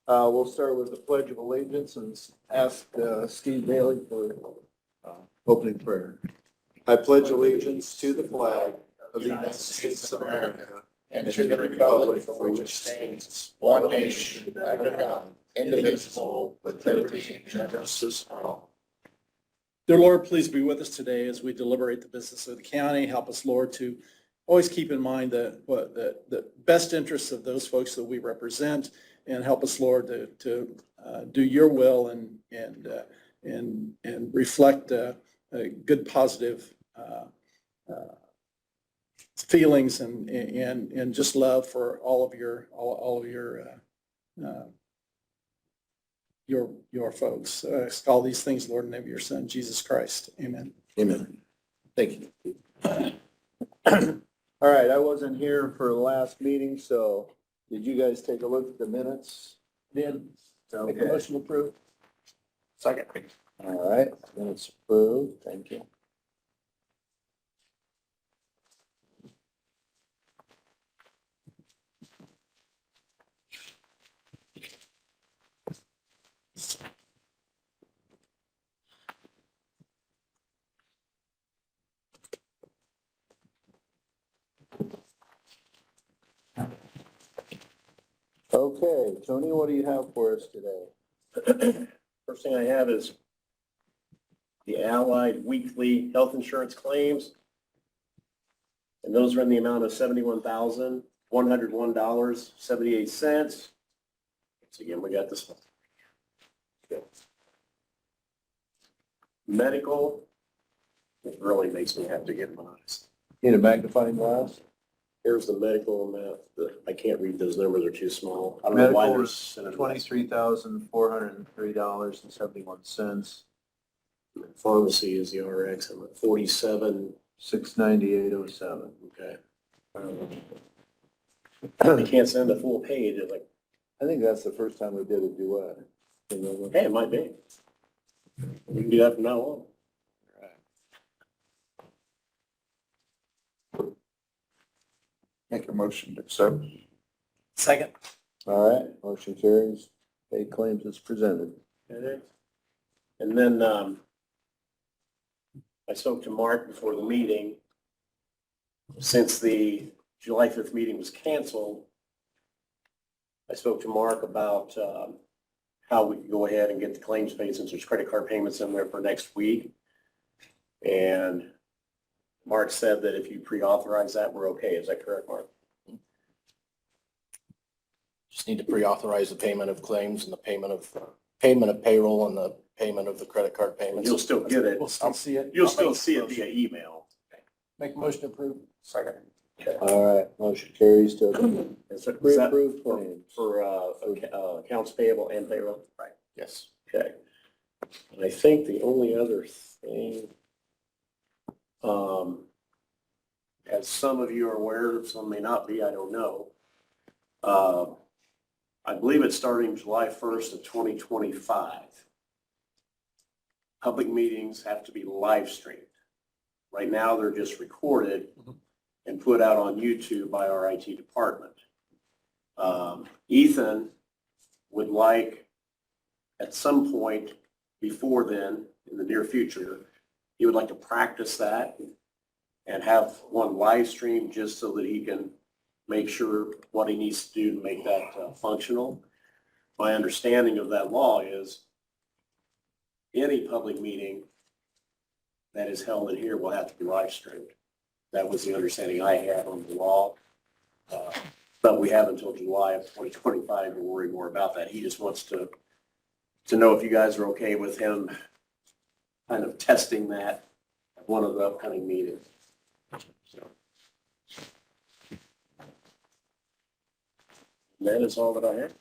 We'll start with the Pledge of Allegiance and ask Steve Bailey for opening prayer. I pledge allegiance to the flag of the United States of America and to the republic for which it stands, one nation, under God, indivisible, with liberty and justice for all. Dear Lord, please be with us today as we deliberate the business of the county. Help us, Lord, to always keep in mind the best interests of those folks that we represent, and help us, Lord, to do your will and reflect a good, positive feelings and just love for all of your folks. All these things, Lord, in the name of your Son, Jesus Christ. Amen. Amen. Thank you. All right, I wasn't here for the last meeting, so did you guys take a look at the minutes? Did make a Okay. motion to approve? Second. All right, minutes approved. Thank you. Okay, Tony, what do you have for us today? First thing I have is the Allied weekly health insurance claims. And those are in the amount of $71,101.78. So again, we got this one. Medical, it really makes me have to get my eyes. Need a magnifying glass? Here's the medical amount. I can't read those numbers, they're too small. I don't know why Medical they're is sending them. $23,403.71. Pharmacy is the RX, I'm at 47, $698.07. okay. They can't send a full page, it's like, I think that's the first time we did a duet. Remember? hey, it might be. We can do that from now on. Make a motion to accept. Second. All right, motion carries. Pay claims as presented. Okay. And then, I spoke to Mark before the meeting. Since the July 5th meeting was canceled, I spoke to Mark about, how we could go ahead and get the claims paid since there's credit card payments in there for next week. And Mark said that if you pre-authorize that, we're okay. Is that correct, Mark? Just need to pre-authorize the payment of claims and the payment of payroll and the payment of the credit card payments. You'll still get it. We'll still see it. You'll still see it via email. Make a motion to approve? Second. All right, motion carries to Is that pre-approved claims. for accounts payable and payroll? Right. Yes. Okay. And I think the only other thing, as some of you are aware, some may not be, I don't know. I believe it's starting July 1st of 2025. Public meetings have to be live streamed. Right now, they're just recorded and put out on YouTube by our IT department. Ethan would like, at some point before then, in the near future, he would like to practice that and have one live stream just so that he can make sure what he needs to do to make that functional. My understanding of that law is any public meeting that is held in here will have to be live streamed. That was the understanding I had on the law. But we have until July of 2025 to worry more about that. He just wants to know if you guys are okay with him kind of testing that at one of the upcoming meetings. So. That is all that I have.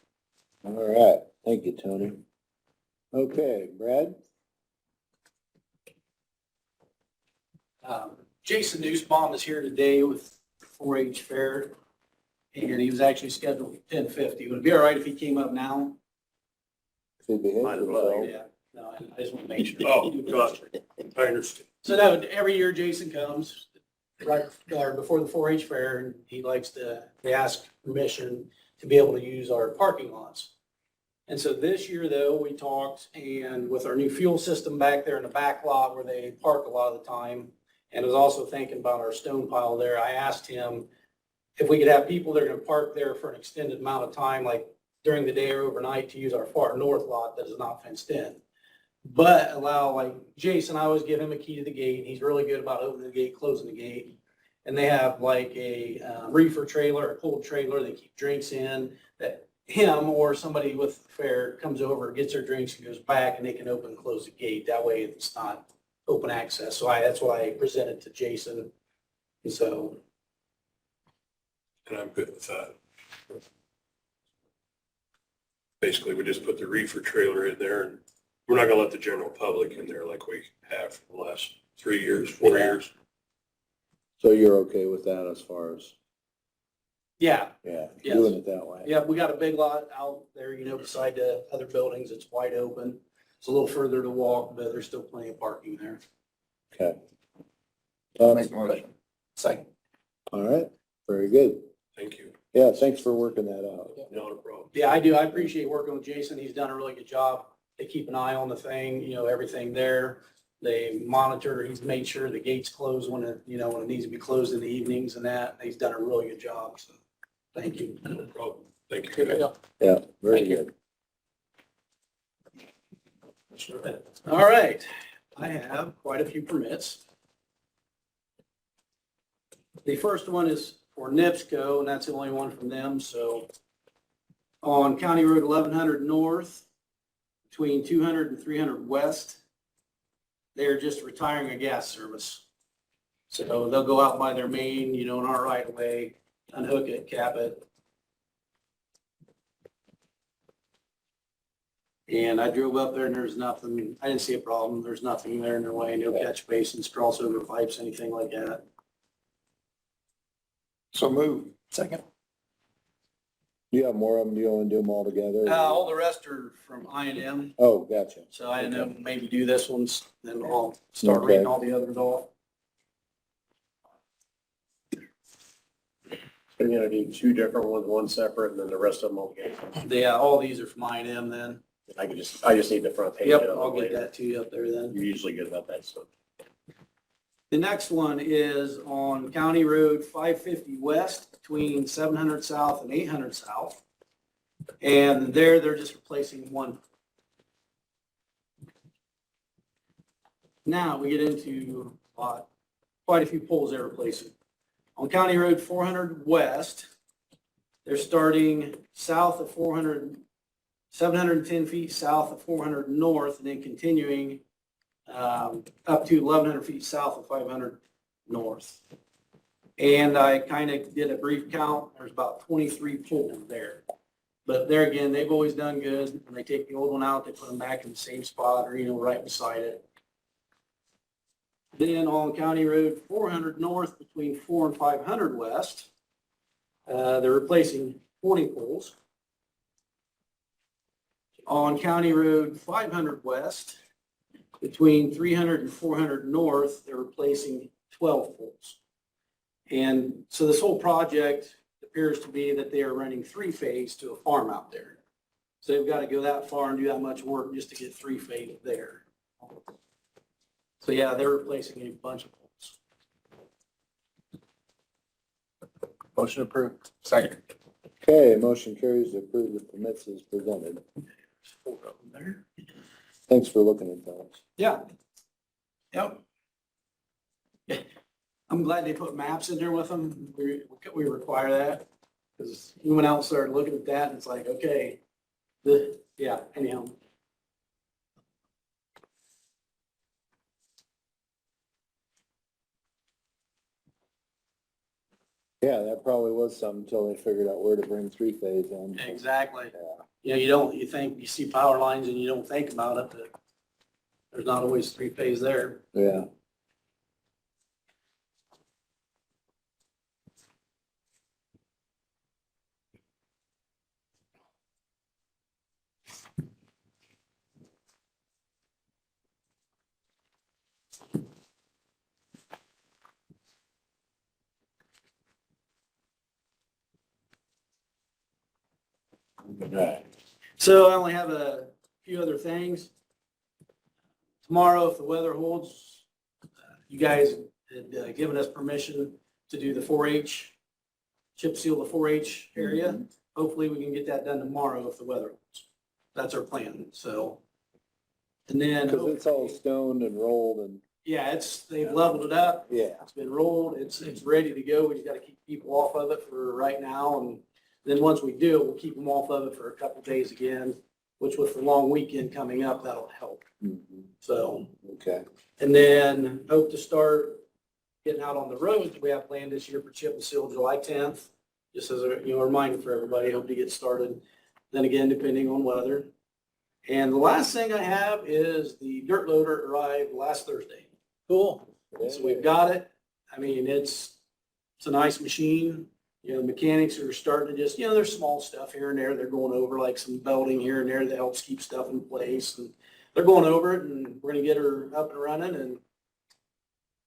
All right, thank you, Tony. Okay, Brad? Jason Newsbaum is here today with 4-H Fair, and he was actually scheduled for 10:50. Would it be all right if he came up now? If he behaves Might as well, himself. Yeah, no, I just want to make sure. Oh, gotcha. I understand. So that would, every year Jason comes right or before the 4-H Fair, and he likes to, they ask permission to be able to use our parking lots. And so this year though, we talked and with our new fuel system back there in the back lot where they park a lot of the time, and was also thinking about our stone pile there, I asked him if we could have people that are gonna park there for an extended amount of time, like during the day or overnight, to use our far north lot that is not fenced in. But allow, like Jason, I always give him a key to the gate, and he's really good about opening the gate, closing the gate. And they have like a reefer trailer, a cold trailer, they keep drinks in, that him or somebody with the fair comes over, gets their drinks and goes back, and they can open and close the gate. That way it's not open access. So that's what I presented to Jason. And so, And I'm good with that. Basically, we just put the reefer trailer in there and we're not gonna let the general public in there like we have for the last 3 years, 4 years. So you're okay with that as far as, yeah, yeah, Yes. doing it that way? yeah, we got a big lot out there, beside the other buildings. It's wide open. It's a little further to walk, but there's still plenty of parking there. Okay. Second. All right, very good. Thank you. Yeah, thanks for working that out. Not a problem. Yeah, I do. I appreciate working with Jason. He's done a really good job. They keep an eye on the thing, everything there. They monitor, he's made sure the gates close when it needs to be closed in the evenings and that. He's done a really good job. So thank you. No problem. Thank you. guys. Yeah, very Thank you. good. All right. I have quite a few permits. The first one is for NIPSCO, and that's the only one from them. So on County Road 1100 North, between 200 and 300 West, they're just retiring a gas service. So they'll go out by their main, in our right of way, unhook it, cap it. And I drove up there and there's nothing, I didn't see a problem. There's nothing there in their way, no catch basins, crossover pipes, anything like that. So move. Second. Do you have more of them? Do you want to do them all together? All the rest are from I&M. Oh, gotcha. So I didn't know, maybe do this one, then I'll start Okay. reading all the others off. You're gonna do 2 different ones, one separate, and then the rest of them all together. Yeah, all these are from I&M then. I just need the front page. Yep, of them I'll get later. that to you up there then. You're usually good about that stuff. The next one is on County Road 550 West between 700 South and 800 South. And there, they're just replacing one. Now we get into quite a few poles they're replacing. On County Road 400 West, they're starting south of 400, 710 feet south of 400 North, and then continuing up to 1,100 feet south of 500 North. And I kind of did a brief count. There's about 23 poles there. But there again, they've always done good. When they take the old one out, they put them back in the same spot or, right beside it. Then on County Road 400 North between 4 and 500 West, they're replacing 40 poles. On County Road 500 West, between 300 and 400 North, they're replacing 12 poles. And so this whole project appears to be that they are running 3-phase to a farm out there. So they've got to go that far and do that much work just to get 3-phase there. So yeah, they're replacing a bunch of poles. Motion approved. Second. Okay, motion carries to approve the permits as presented. 4 of them there. Thanks for looking at those. Yeah. Yep. I'm glad they put maps in there with them. We require that. Because we went out and started looking at that and it's like, okay, anyhow. Yeah, that probably was something until they figured out where to bring 3-phase in. Exactly. Yeah. You see power lines and you don't think about it, but there's not always 3-phase there. Yeah. Right. So I only have a few other things. Tomorrow, if the weather holds, you guys had given us permission to do the 4-H, chip seal the 4-H area. Hopefully we can get that done tomorrow if the weather holds. That's our plan, so. And then, Cause it's all stoned and rolled and, yeah, they've leveled it up. yeah. It's been rolled, it's ready to go. We just gotta keep people off of it for right now. And then once we do, we'll keep them off of it for a couple days again, which with the long weekend coming up, that'll help. So, Okay. and then hope to start getting out on the roads. We have planned this year for chip and seal July 10th, just as a, reminder for everybody, hope to get started. Then again, depending on weather. And the last thing I have is the dirt loader arrived last Thursday. Cool. So we've got it. I mean, it's a nice machine. The mechanics are starting to just, there's small stuff here and there. They're going over like some belting here and there that helps keep stuff in place. And they're going over it, and we're gonna get her up and running and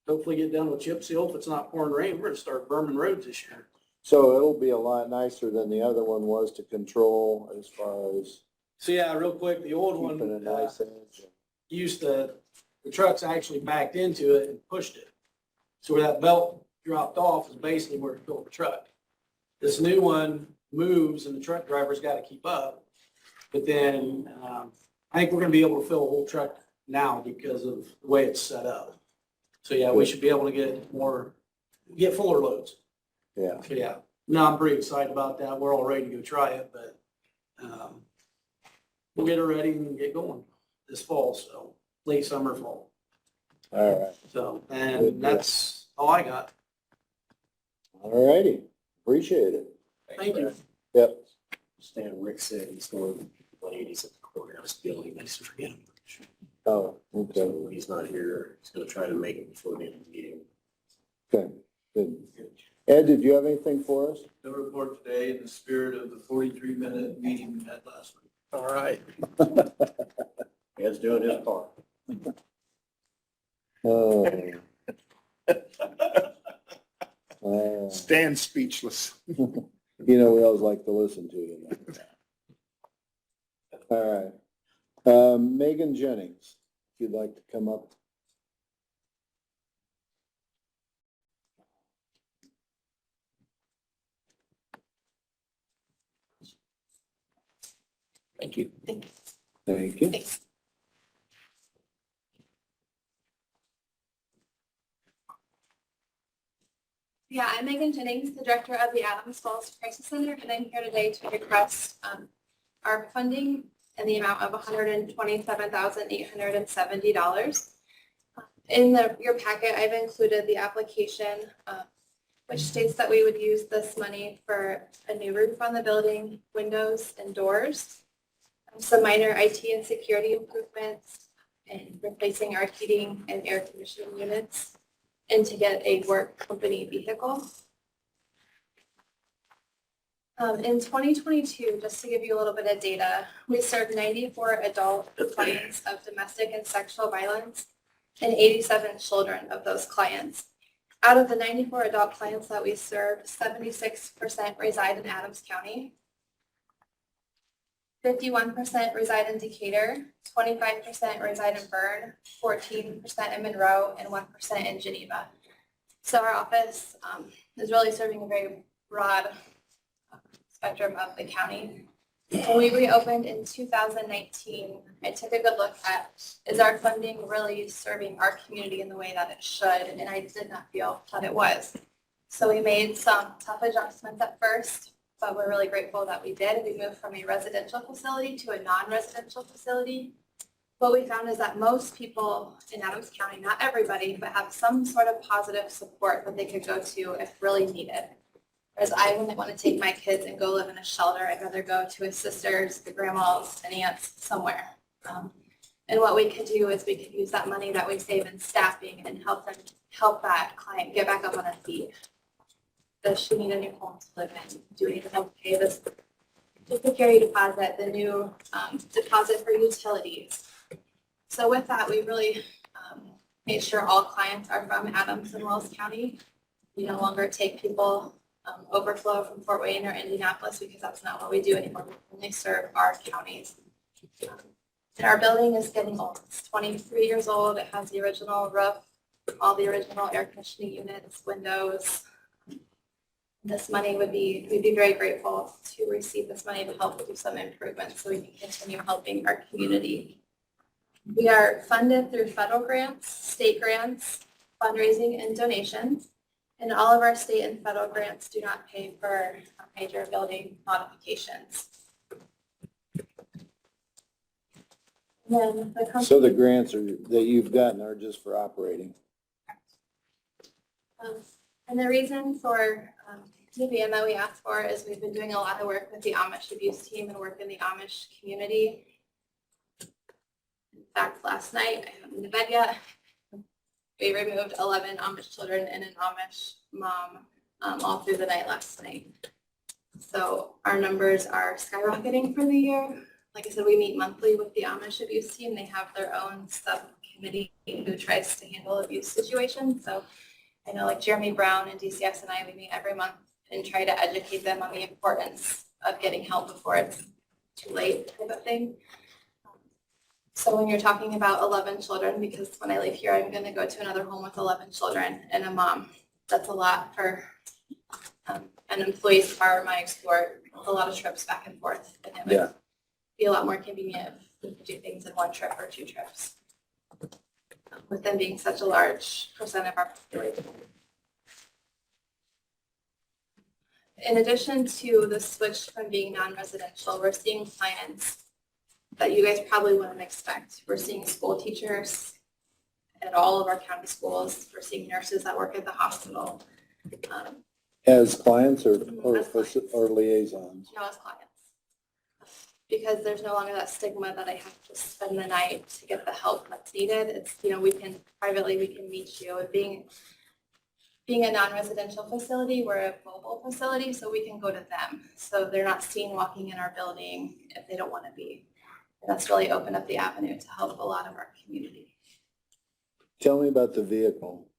hopefully get done with chip seal. If it's not pouring rain, we're gonna start berming roads this year. So it'll be a lot nicer than the other one was to control as far as So yeah, real quick, the old keeping a one nice edge. the trucks actually backed into it and pushed it. So where that belt dropped off is basically where it filled the truck. This new one moves and the truck driver's got to keep up. But then I think we're going to be able to fill a whole truck now because of the way it's set up. So yeah, we should be able to get fuller loads. Yeah. So yeah, no, I'm pretty excited about that. We're all ready to go try it, but we'll get her ready and get going this fall. So late summer, fall. All right. So, and that's all I got. All righty. Appreciate it. Thank you. Yep. Stan Rick said he's going 180s at the courthouse building. I just forget him. Oh, okay. So he's not here. He's gonna try to make it before the end of the meeting. Okay. Good. Ed, did you have anything for us? No report today in the spirit of the 43-minute meeting we had last week. All right. Ed's doing his part. Stand speechless. We always like to listen to you. All right. Megan Jennings, if you'd like to come up. Thank you. Thank you. Yeah, I'm Megan Jennings, the director of the Adams Falls Crisis Center, and I'm here today to request our funding in the amount of $127,870. In your packet, I've included the application, which states that we would use this money for a new roof on the building, windows and doors, some minor IT and security improvements, and replacing our heating and air conditioning units, and to get a work company vehicle. In 2022, just to give you a little bit of data, we served 94 adult clients of domestic and sexual violence and 87 children of those clients. Out of the 94 adult clients that we served, 76% reside in Adams County, 51% reside in Decatur, 25% reside in Bern, 14% in Monroe, and 1% in Geneva. So our office is really serving a very broad spectrum of the county. When we reopened in 2019, I took a good look at, is our funding really serving our community in the way that it should? And I did not feel that it was. So we made some tough adjustments at first, but we're really grateful that we did. We moved from a residential facility to a non-residential facility. What we found is that most people in Adams County, not everybody, but have some sort of positive support that they could go to if really needed. Whereas I wouldn't want to take my kids and go live in a shelter. I'd rather go to his sisters, the grandmas, and aunts somewhere. And what we could do is we could use that money that we save in staffing and help that client get back up on her feet. Does she need a new home to live in? Do we need to help pay this security deposit, the new deposit for utilities? So with that, we really made sure all clients are from Adams and Wells County. We no longer take people overflow from Fort Wayne or Indianapolis because that's not what we do anymore. We only serve our counties. And our building is getting old. It's 23 years old. It has the original roof, all the original air conditioning units, windows. This money we'd be very grateful to receive this money to help do some improvements so we can continue helping our community. We are funded through federal grants, state grants, fundraising, and donations. And all of our state and federal grants do not pay for major building modifications. And then So the grants that you've gotten are just for operating? And the reason for TVM that we asked for is we've been doing a lot of work with the Amish abuse team and work in the Amish community. In fact, last night, I haven't been to bed yet, we removed 11 Amish children and an Amish mom all through the night last night. So our numbers are skyrocketing for the year. Like I said, we meet monthly with the Amish abuse team. They have their own subcommittee who tries to handle abuse situations. So I know like Jeremy Brown and DCS and I, we meet every month and try to educate them on the importance of getting help before it's too late type of thing. So when you're talking about 11 children, because when I leave here, I'm going to go to another home with 11 children and a mom. That's a lot for an employee to borrow my export, a lot of trips back and forth. And it would be a lot more convenient if we could do things in one trip or 2 trips. With them being such a large percent of our population. In addition to the switch from being non-residential, we're seeing clients that you guys probably wouldn't expect. We're seeing school teachers at all of our county schools. We're seeing nurses that work at the hospital. As clients or As clients. or liaisons? No, as clients. Because there's no longer that stigma that I have to spend the night to get the help that's needed. It's, you know, we can meet you. Being a non-residential facility, we're a mobile facility, so we can go to them. So they're not seen walking in our building if they don't want to be. And that's really opened up the avenue to help a lot of our community. Tell me about the vehicle.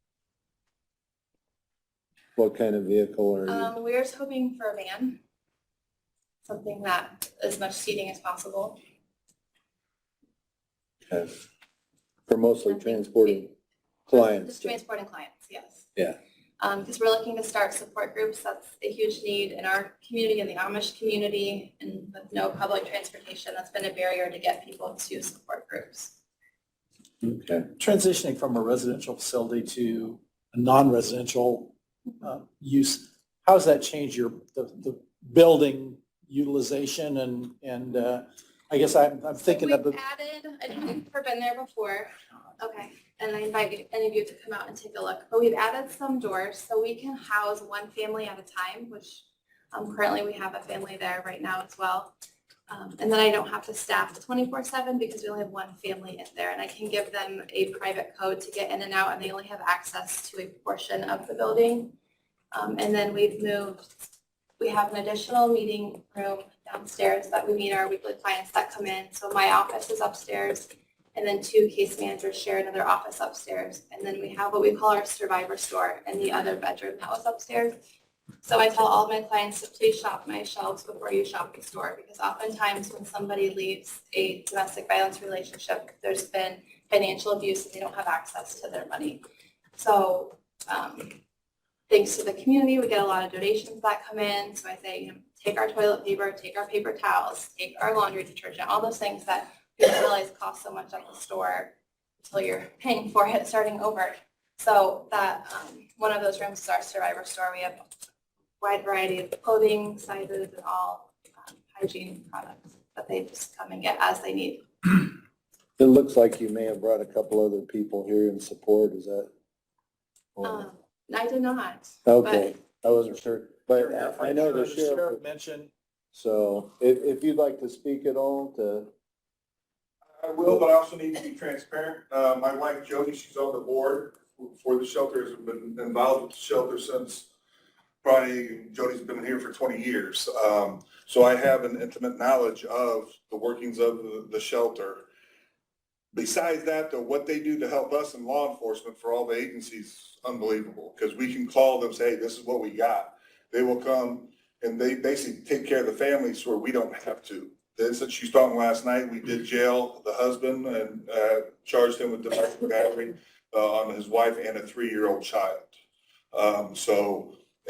What kind of vehicle are you? We're just hoping for a van, something that as much seating as possible. For mostly transporting clients? Just transporting clients, yes. Yeah. Because we're looking to start support groups. That's a huge need in our community, in the Amish community, and with no public transportation, that's been a barrier to get people to support groups. Okay. Transitioning from a residential facility to a non-residential use, how does that change the building utilization and I guess I'm thinking of We've added, I don't know if you've ever been there before. Okay, and I invite any of you to come out and take a look. But we've added some doors so we can house one family at a time, which currently we have a family there right now as well. And then I don't have to staff 24/7 because we only have one family in there, and I can give them a private code to get in and out, and they only have access to a portion of the building. And then we have an additional meeting room downstairs that we meet our weekly clients that come in. So my office is upstairs, and then 2 case managers share another office upstairs. And then we have what we call our survivor store in the other bedroom that was upstairs. So I tell all of my clients to please shop my shelves before you shop the store, because oftentimes when somebody leaves a domestic violence relationship, there's been financial abuse and they don't have access to their money. So thanks to the community, we get a lot of donations that come in. So I say, you know, take our toilet paper, take our paper towels, take our laundry detergent, all those things that you don't realize cost so much at the store until you're paying for it starting over. So that one of those rooms is our survivor store. We have a wide variety of clothing, sizes, and all hygiene products that they just come and get as they need. It looks like you may have brought a couple other people here in support, is that? I did not. Okay, I wasn't sure, but I know the The sheriff, mentioned. so if you'd like to speak at all to, I will, but I also need to be transparent. My wife Jody, she's on the board for the shelter, has been involved with the shelter since probably Jody's been here for 20 years. So I have an intimate knowledge of the workings of the shelter. Besides that, though, what they do to help us in law enforcement for all the agencies, unbelievable, because we can call them, say, hey, this is what we got. They will come and they basically take care of the families where we don't have to. Then since she was talking last night, we did jail the husband and charged him with domestic battery on his wife and a 3-year-old child.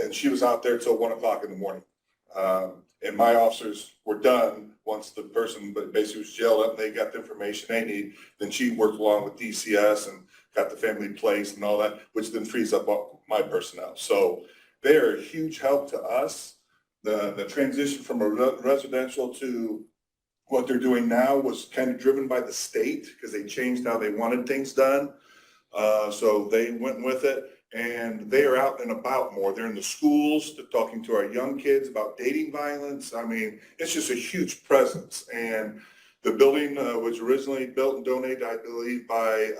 And she was out there till 1 o'clock in the morning. And my officers were done once the person basically was jailed up and they got the information they need. Then she worked along with DCS and got the family placed and all that, which then frees up my personnel. So they are a huge help to us. The transition from a residential to what they're doing now was kind of driven by the state because they changed how they wanted things done. So they went with it. And they are out and about more. They're in the schools, they're talking to our young kids about dating violence. I mean, it's just a huge presence. And the building was originally built and donated, I believe, by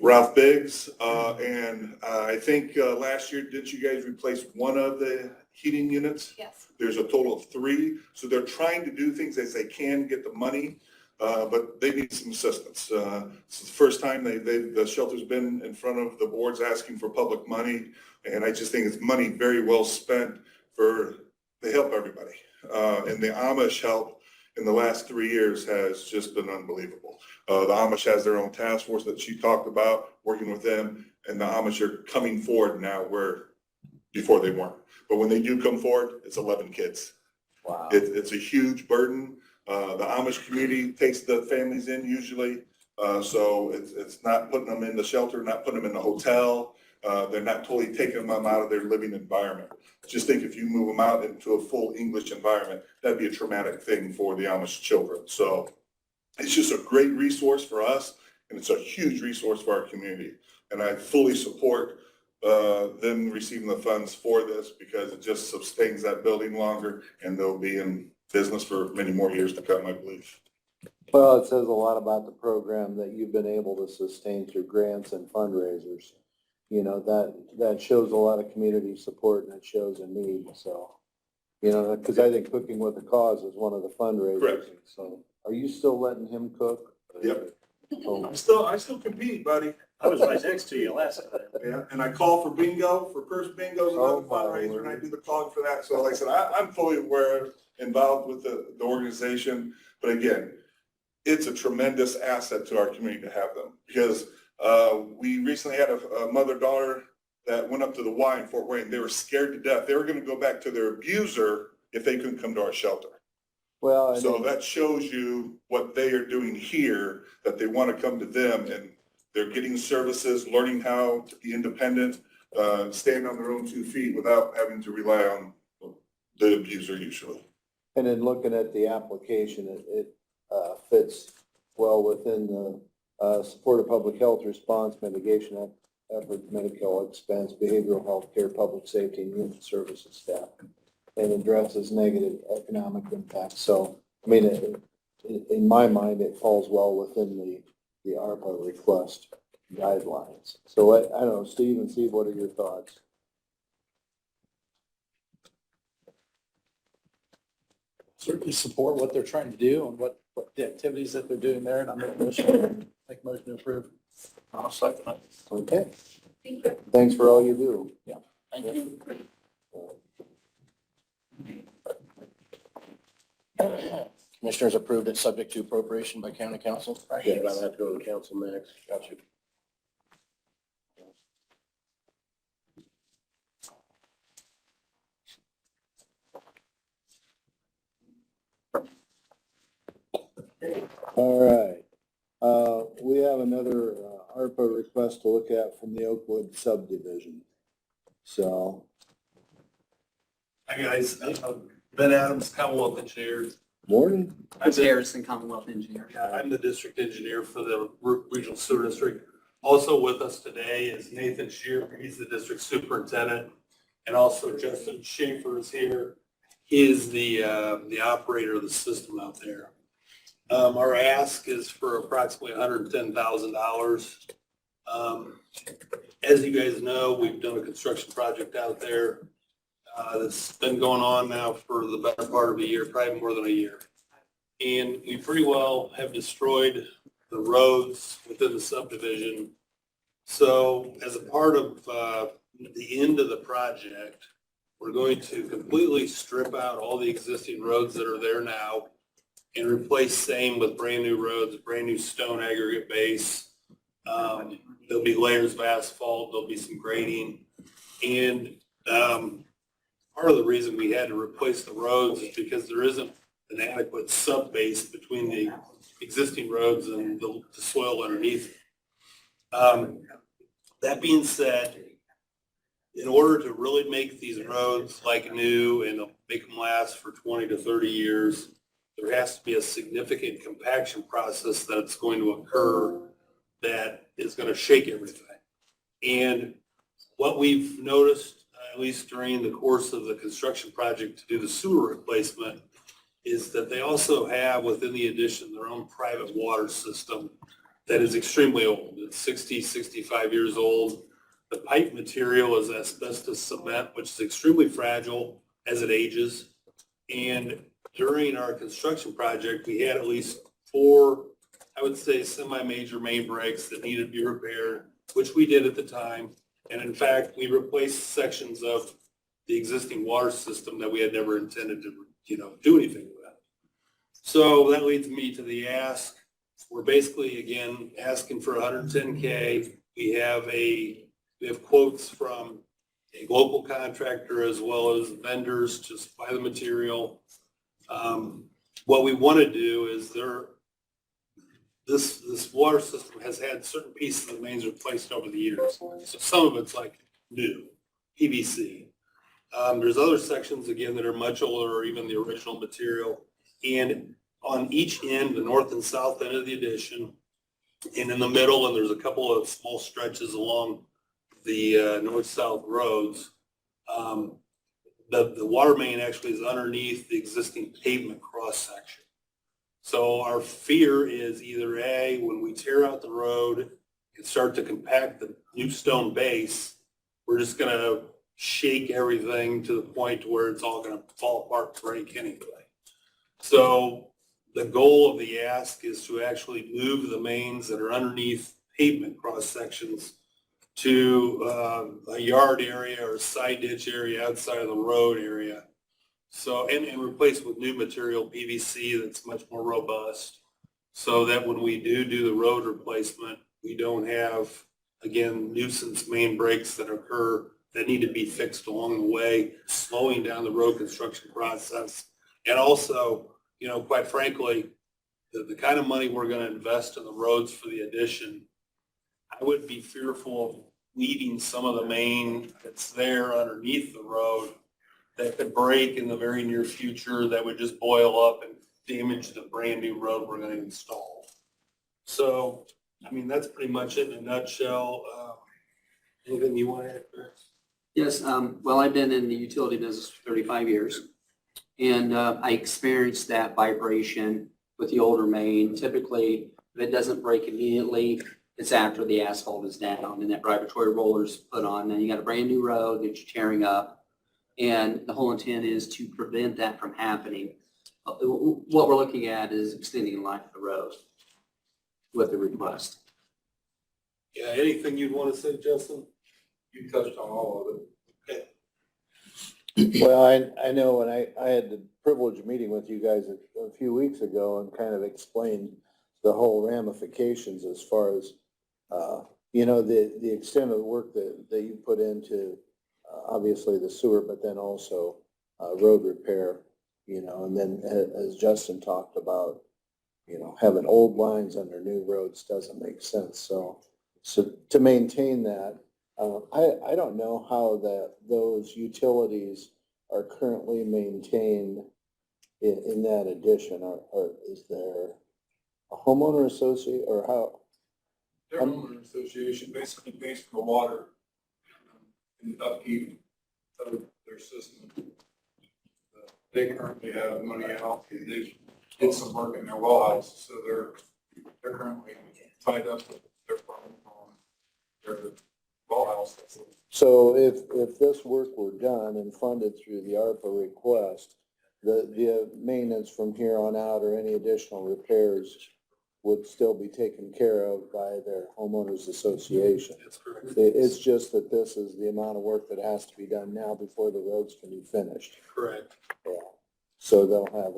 Ralph Biggs. And I think last year, didn't you guys replace one of the heating units? Yes. There's a total of 3. So they're trying to do things as they can get the money. But they need some assistance. It's the first time the shelter's been in front of the boards asking for public money, and I just think it's money very well spent they help everybody. And the Amish help in the last 3 years has just been unbelievable. The Amish has their own task force that she talked about, working with them, and the Amish are coming forward now where before they weren't. But when they do come forward, it's 11 kids. Wow. It's a huge burden. The Amish community takes the families in usually, so it's not putting them in the shelter, not putting them in the hotel. They're not totally taking them out of their living environment. Just think if you move them out into a full English environment, that'd be a traumatic thing for the Amish children. So it's just a great resource for us, and it's a huge resource for our community. And I fully support them receiving the funds for this because it just sustains that building longer, and they'll be in business for many more years to come, I believe. Well, it says a lot about the program that you've been able to sustain through grants and fundraisers. You know, that shows a lot of community support and it shows a need, so. You know, because I think Cooking with a Cause is one of the fundraisers. Correct. So, are you still letting him cook? Yep. Oh, I still compete, buddy. I was right next to you last time. Yeah, and I call for bingo, for purse bingos and other fundraiser, and I do the calling for that. So like I said, I'm fully aware, involved with the organization. But again, it's a tremendous asset to our community to have them because we recently had a mother-daughter that went up to the Y in Fort Wayne. They were scared to death. They were going to go back to their abuser if they couldn't come to our shelter. Well, So that shows you what they are doing here, that they want to come to them and they're getting services, learning how to be independent, stand on their own 2 feet without having to rely on the abuser usually. and in looking at the application, it fits well within the support of public health response, mitigation effort, medical expense, behavioral health care, public safety, and human services staff, and addresses negative economic impact. So, I mean, in my mind, it falls well within the ARPA request guidelines. So I don't know, Steve and Steve, what are your thoughts? Certainly support what they're trying to do and what the activities that they're doing there, and I'm make a motion to approve. I'll second it. Okay, Thank you. thanks for all you do. Thank you. Commissioners approved it subject to appropriation by county council. I'd rather have to go to council next. Got you. All right. We have another ARPA request to look at from the Oakwood subdivision. So, Hi, guys. Ben Adams, Commonwealth Engineer. morning. I'm the, Harrison, Commonwealth Engineer. I'm the district engineer for the Regional Sewer District. Also with us today is Nathan Shear. He's the district superintendent. And also Justin Schaefer is here. He is the operator of the system out there. Our ask is for approximately $110,000. As you guys know, we've done a construction project out there that's been going on now for the better part of a year, probably more than a year. And we pretty well have destroyed the roads within the subdivision. So as a part of at the end of the project, we're going to completely strip out all the existing roads that are there now and replace same with brand new roads, brand new stone aggregate base. There'll be layers of asphalt, there'll be some grading. And part of the reason we had to replace the roads is because there isn't an adequate sub-base between the existing roads and the soil underneath. That being said, in order to really make these roads like new and make them last for 20 to 30 years, there has to be a significant compaction process that's going to occur that is going to shake everything. And what we've noticed, at least during the course of the construction project to do the sewer replacement, is that they also have within the addition their own private water system that is extremely old. It's 60, 65 years old. The pipe material is asbestos cement, which is extremely fragile as it ages. And during our construction project, we had at least 4, I would say, semi-major main breaks that needed to be repaired, which we did at the time. And in fact, we replaced sections of the existing water system that we had never intended to, do anything with. So that leads me to the ask. We're basically, again, asking for $110K. We have quotes from a local contractor as well as vendors to supply the material. What we want to do is this water system has had certain pieces of mains replaced over the years. So some of it's like new, PVC. There's other sections, again, that are much older or even the original material. And on each end, the north and south end of the addition, and in the middle, and there's a couple of small stretches along the north-south roads, the water main actually is underneath the existing pavement cross-section. So our fear is either A, when we tear out the road and start to compact the new stone base, we're just going to shake everything to the point where it's all going to fall apart, break anyway. So the goal of the ask is to actually move the mains that are underneath pavement cross sections to a yard area or a side ditch area outside of the road area. So, and replace with new material, PVC, that's much more robust, so that when we do the road replacement, we don't have, again, nuisance main breaks that occur that need to be fixed along the way, slowing down the road construction process. And also, quite frankly, the kind of money we're going to invest in the roads for the addition, I would be fearful of leaving some of the main that's there underneath the road that could break in the very near future that would just boil up and damage the brand new road we're going to install. So, that's pretty much it in a nutshell. Anything you want to add, Chris? Yes, well, I've been in the utility business for 35 years, and I experienced that vibration with the older main. Typically, if it doesn't break immediately, it's after the asphalt is down and that vibratory roller's put on. Then you got a brand new road that you're tearing up, and the whole intent is to prevent that from happening. What we're looking at is extending the life of the road with the request. Yeah, anything you'd want to say, Justin? You touched on all of it. Well, I know when I had the privilege of meeting with you guys a few weeks ago and kind of explained the whole ramifications as far as, the extent of the work that you put into, obviously the sewer, but then also road repair, and then as Justin talked about, having old lines under new roads doesn't make sense. So to maintain that, I don't know how those utilities are currently maintained in that addition, or is there a homeowner associate, or how? Their homeowner association basically pays for the water and upkeep of their system. They currently have money out, they did some work in their well house, so they're currently tied up with their farm on their well house. So if this work were done and funded through the ARPA request, the maintenance from here on out or any additional repairs would still be taken care of by their homeowners association. That's correct. It's just that this is the amount of work that has to be done now before the roads can be finished. Correct. Yeah. So they'll have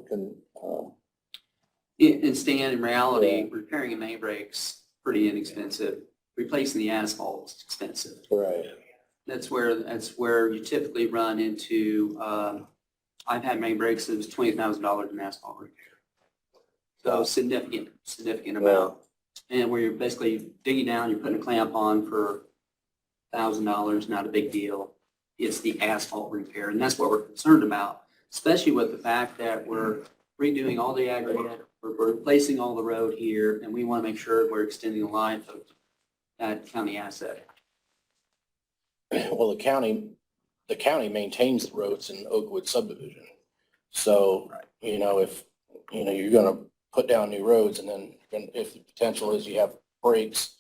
In Stan, in reality, Yeah. repairing a main break's pretty inexpensive. Replacing the asphalt is expensive. right. That's where you typically run into, I've had main breaks that was $20,000 in asphalt repair. So significant amount. And where you're basically digging down, you're putting a clamp on for $1,000, not a big deal. It's the asphalt repair, and that's what we're concerned about, especially with the fact that we're redoing all the aggregate, we're replacing all the road here, and we want to make sure we're extending the life of that county asset. Well, the county maintains the roads in Oakwood subdivision. So, you know, if, you know, you're gonna put down new roads and then if the potential is you have breaks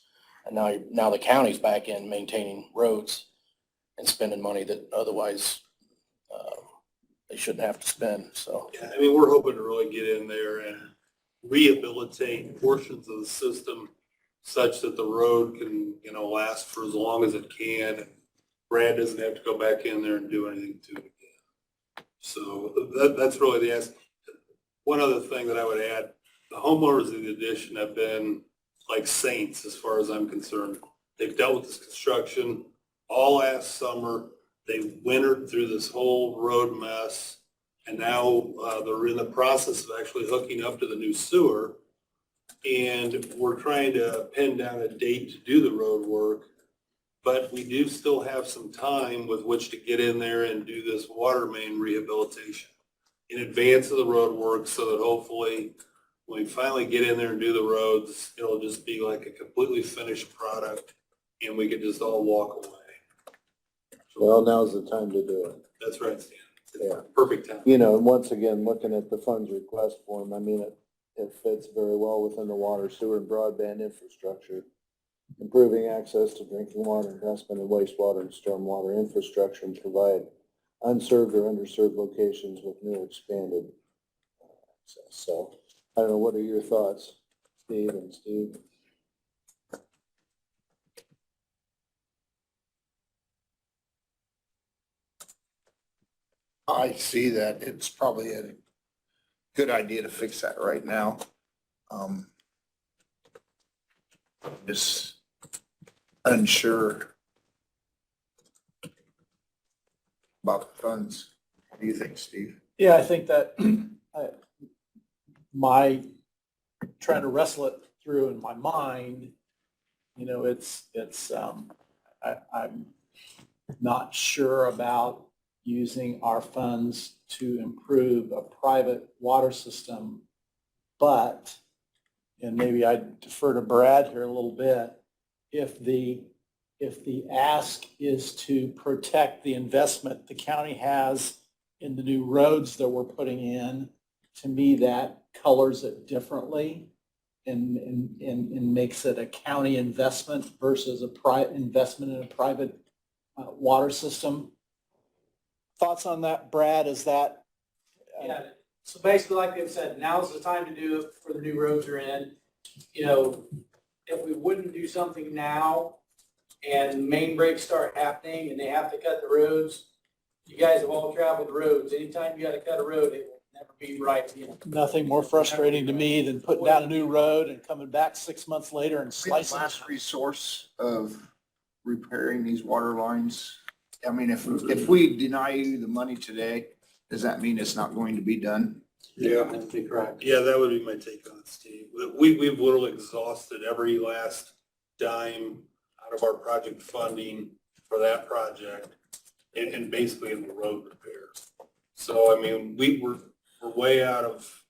and now the county's back in maintaining roads and spending money that otherwise, they shouldn't have to spend, so. Yeah, I mean, we're hoping to really get in there and rehabilitate portions of the system such that the road can, you know, last for as long as it can. And Brad doesn't have to go back in there and do anything to it again. So that's really the ask. One other thing that I would add, the homeowners in the addition have been like saints as far as I'm concerned. They've dealt with this construction all last summer. They wintered through this whole road mess, and now they're in the process of actually hooking up to the new sewer. And we're trying to pin down a date to do the road work, but we do still have some time with which to get in there and do this water main rehabilitation in advance of the road work, so that hopefully when we finally get in there and do the roads, it'll just be like a completely finished product and we could just all walk away. Well, now's the time to do it. That's right, Stan. Yeah. Perfect time. You know, and once again, looking at the funds request form, I mean, it fits very well within the water, sewer, and broadband infrastructure. Improving access to drinking water, investment in wastewater and stormwater infrastructure, and provide unserved or underserved locations with new expanded access. So, I don't know, what are your thoughts, Steve and Steve? I see that it's probably a good idea to fix that right now. Just unsure about the funds. What do you think, Steve? Yeah, I think that my trying to wrestle it through in my mind, you know, I'm not sure about using our funds to improve a private water system, but, and maybe I defer to Brad here a little bit, if the ask is to protect the investment the county has in the new roads that we're putting in, to me, that colors it differently and makes it a county investment versus a private investment in a private water system. Thoughts on that, Brad? Is that? Yeah, so basically, like they've said, now's the time to do it before the new roads are in. You know, if we wouldn't do something now and main breaks start happening and they have to cut the roads, you guys have all traveled roads. Anytime you gotta cut a road, it will never be right again. Nothing more frustrating to me than putting down a new road and coming back 6 months later and slicing. Last resource of repairing these water lines. I mean, if we deny you the money today, does that mean it's not going to be done? Yeah. That's correct. Yeah, that would be my take on it, Steve. We've literally exhausted every last dime out of our project funding for that project and basically in the road repair. So, I mean, we're way out of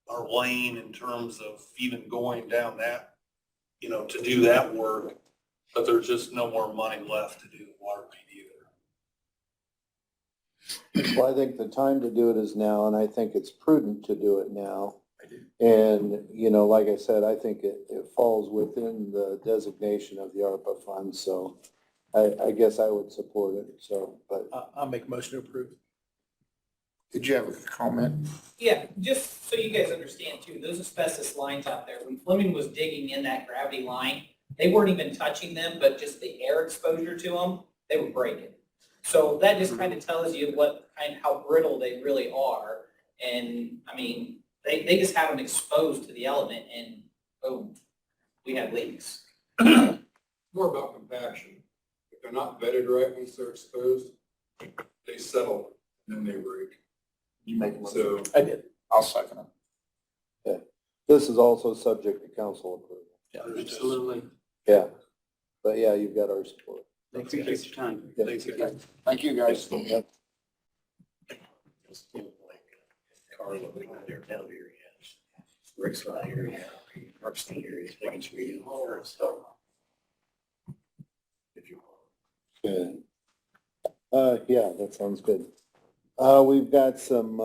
our lane in terms of even going down that, you know, to do that work, but there's just no more money left to do the water main either. Well, I think the time to do it is now, and I think it's prudent to do it now. And, you know, like I said, I think it falls within the designation of the ARPA fund, so I guess I would support it, so, but I'll make a motion to approve. Did you have a comment? Yeah, just so you guys understand too, those asbestos lines out there, when Fleming was digging in that gravity line, they weren't even touching them, but just the air exposure to them, they were breaking. So that just kind of tells you how brittle they really are. And I mean, they just have them exposed to the element and boom, we have leaks. More about compaction. If they're not vetted right once they're exposed, they settle and then they break. You make a motion. So I did. I'll second it. This is also subject to council approval. Absolutely. Yeah. But yeah, you've got our support. Thanks for your time. Yeah. Thank you, guys. Yep. Carl, they're down here, yes. Rick's not here, yeah. Mark's not here, he's making sure you know, so. If you want. Good. Yeah, that sounds good. We've got some,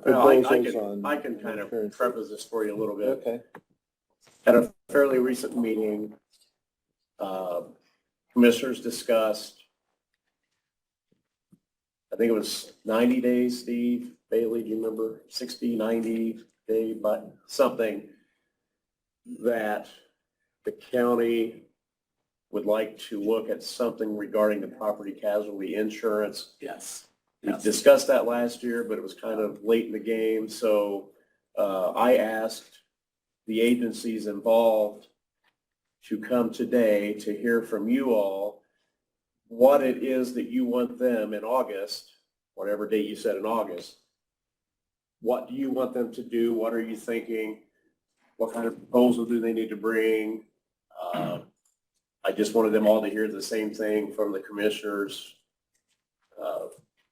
proposals on. I can kind of insurance. preface this for you a little bit. Okay. At a fairly recent meeting, commissioners discussed, I think it was 90 days, Steve Bailey, do you remember? 60, 90 day, but something that the county would like to look at something regarding the property casualty insurance. Yes. We discussed that last year, but it was kind of late in the game. So I asked the agencies involved to come today to hear from you all what it is that you want them in August, whatever date you said in August. What do you want them to do? What are you thinking? What kind of proposal do they need to bring? I just wanted them all to hear the same thing from the commissioners.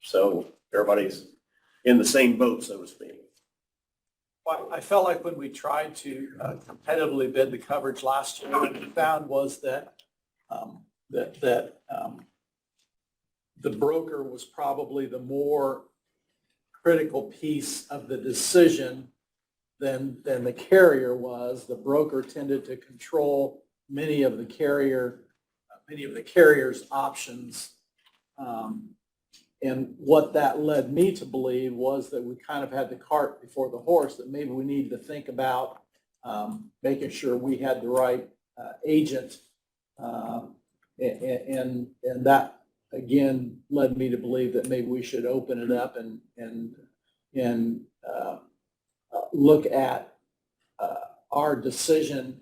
So everybody's in the same boat, so to speak. Well, I felt like when we tried to competitively bid the coverage last year, what we found was that the broker was probably the more critical piece of the decision than the carrier was. The broker tended to control many of the carrier's options. And what that led me to believe was that we kind of had the cart before the horse, that maybe we needed to think about making sure we had the right agent. And that, again, led me to believe that maybe we should open it up and look at our decision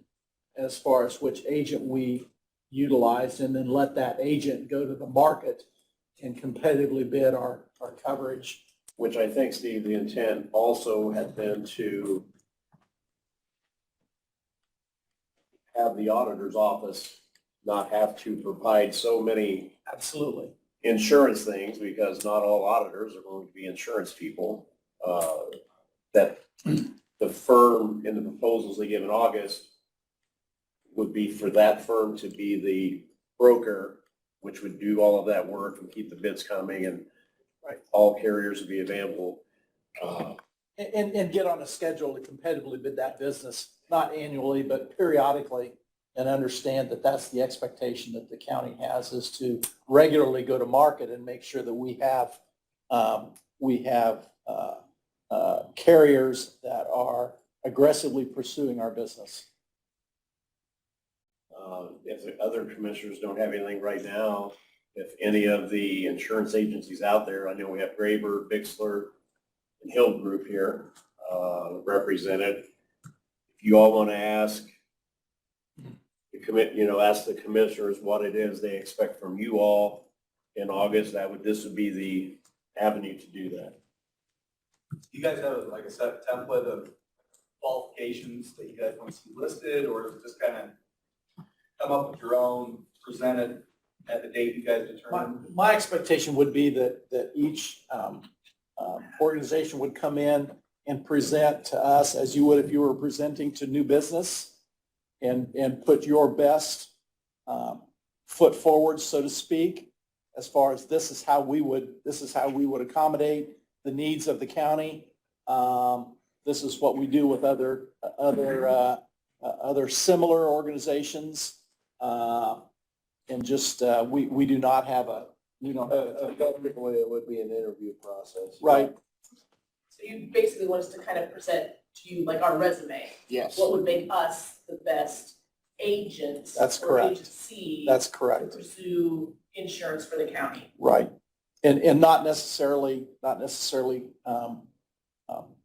as far as which agent we utilized, and then let that agent go to the market and competitively bid our coverage. Which I think, Steve, the intent also had been to have the auditor's office not have to provide so many Absolutely. insurance things, because not all auditors are going to be insurance people. That the firm in the proposals they give in August would be for that firm to be the broker, which would do all of that work and keep the bids coming, and all carriers would be available. And get on a schedule to competitively bid that business, not annually, but periodically, and understand that that's the expectation that the county has, is to regularly go to market and make sure that we have carriers that are aggressively pursuing our business. If the other commissioners don't have anything right now, if any of the insurance agencies out there, I know we have Graber, Bixler, and Hill Group here represented. If you all want to ask the commissioners what it is they expect from you all in August, this would be the avenue to do that. You guys have like a set template of qualifications that you guys want to see listed, or is it just kind of come up with your own, present it at the date you guys determine? My expectation would be that each organization would come in and present to us as you would if you were presenting to new business, and put your best foot forward, so to speak, as far as this is how we would accommodate the needs of the county. This is what we do with other similar organizations. And just, we do not have you know, Effectively, it would be an interview process. right, So you basically want us to kind of present to you like our resume, Yes. what would make us the best agents? That's or correct. agency that's to correct, pursue insurance for the county. right. And not necessarily,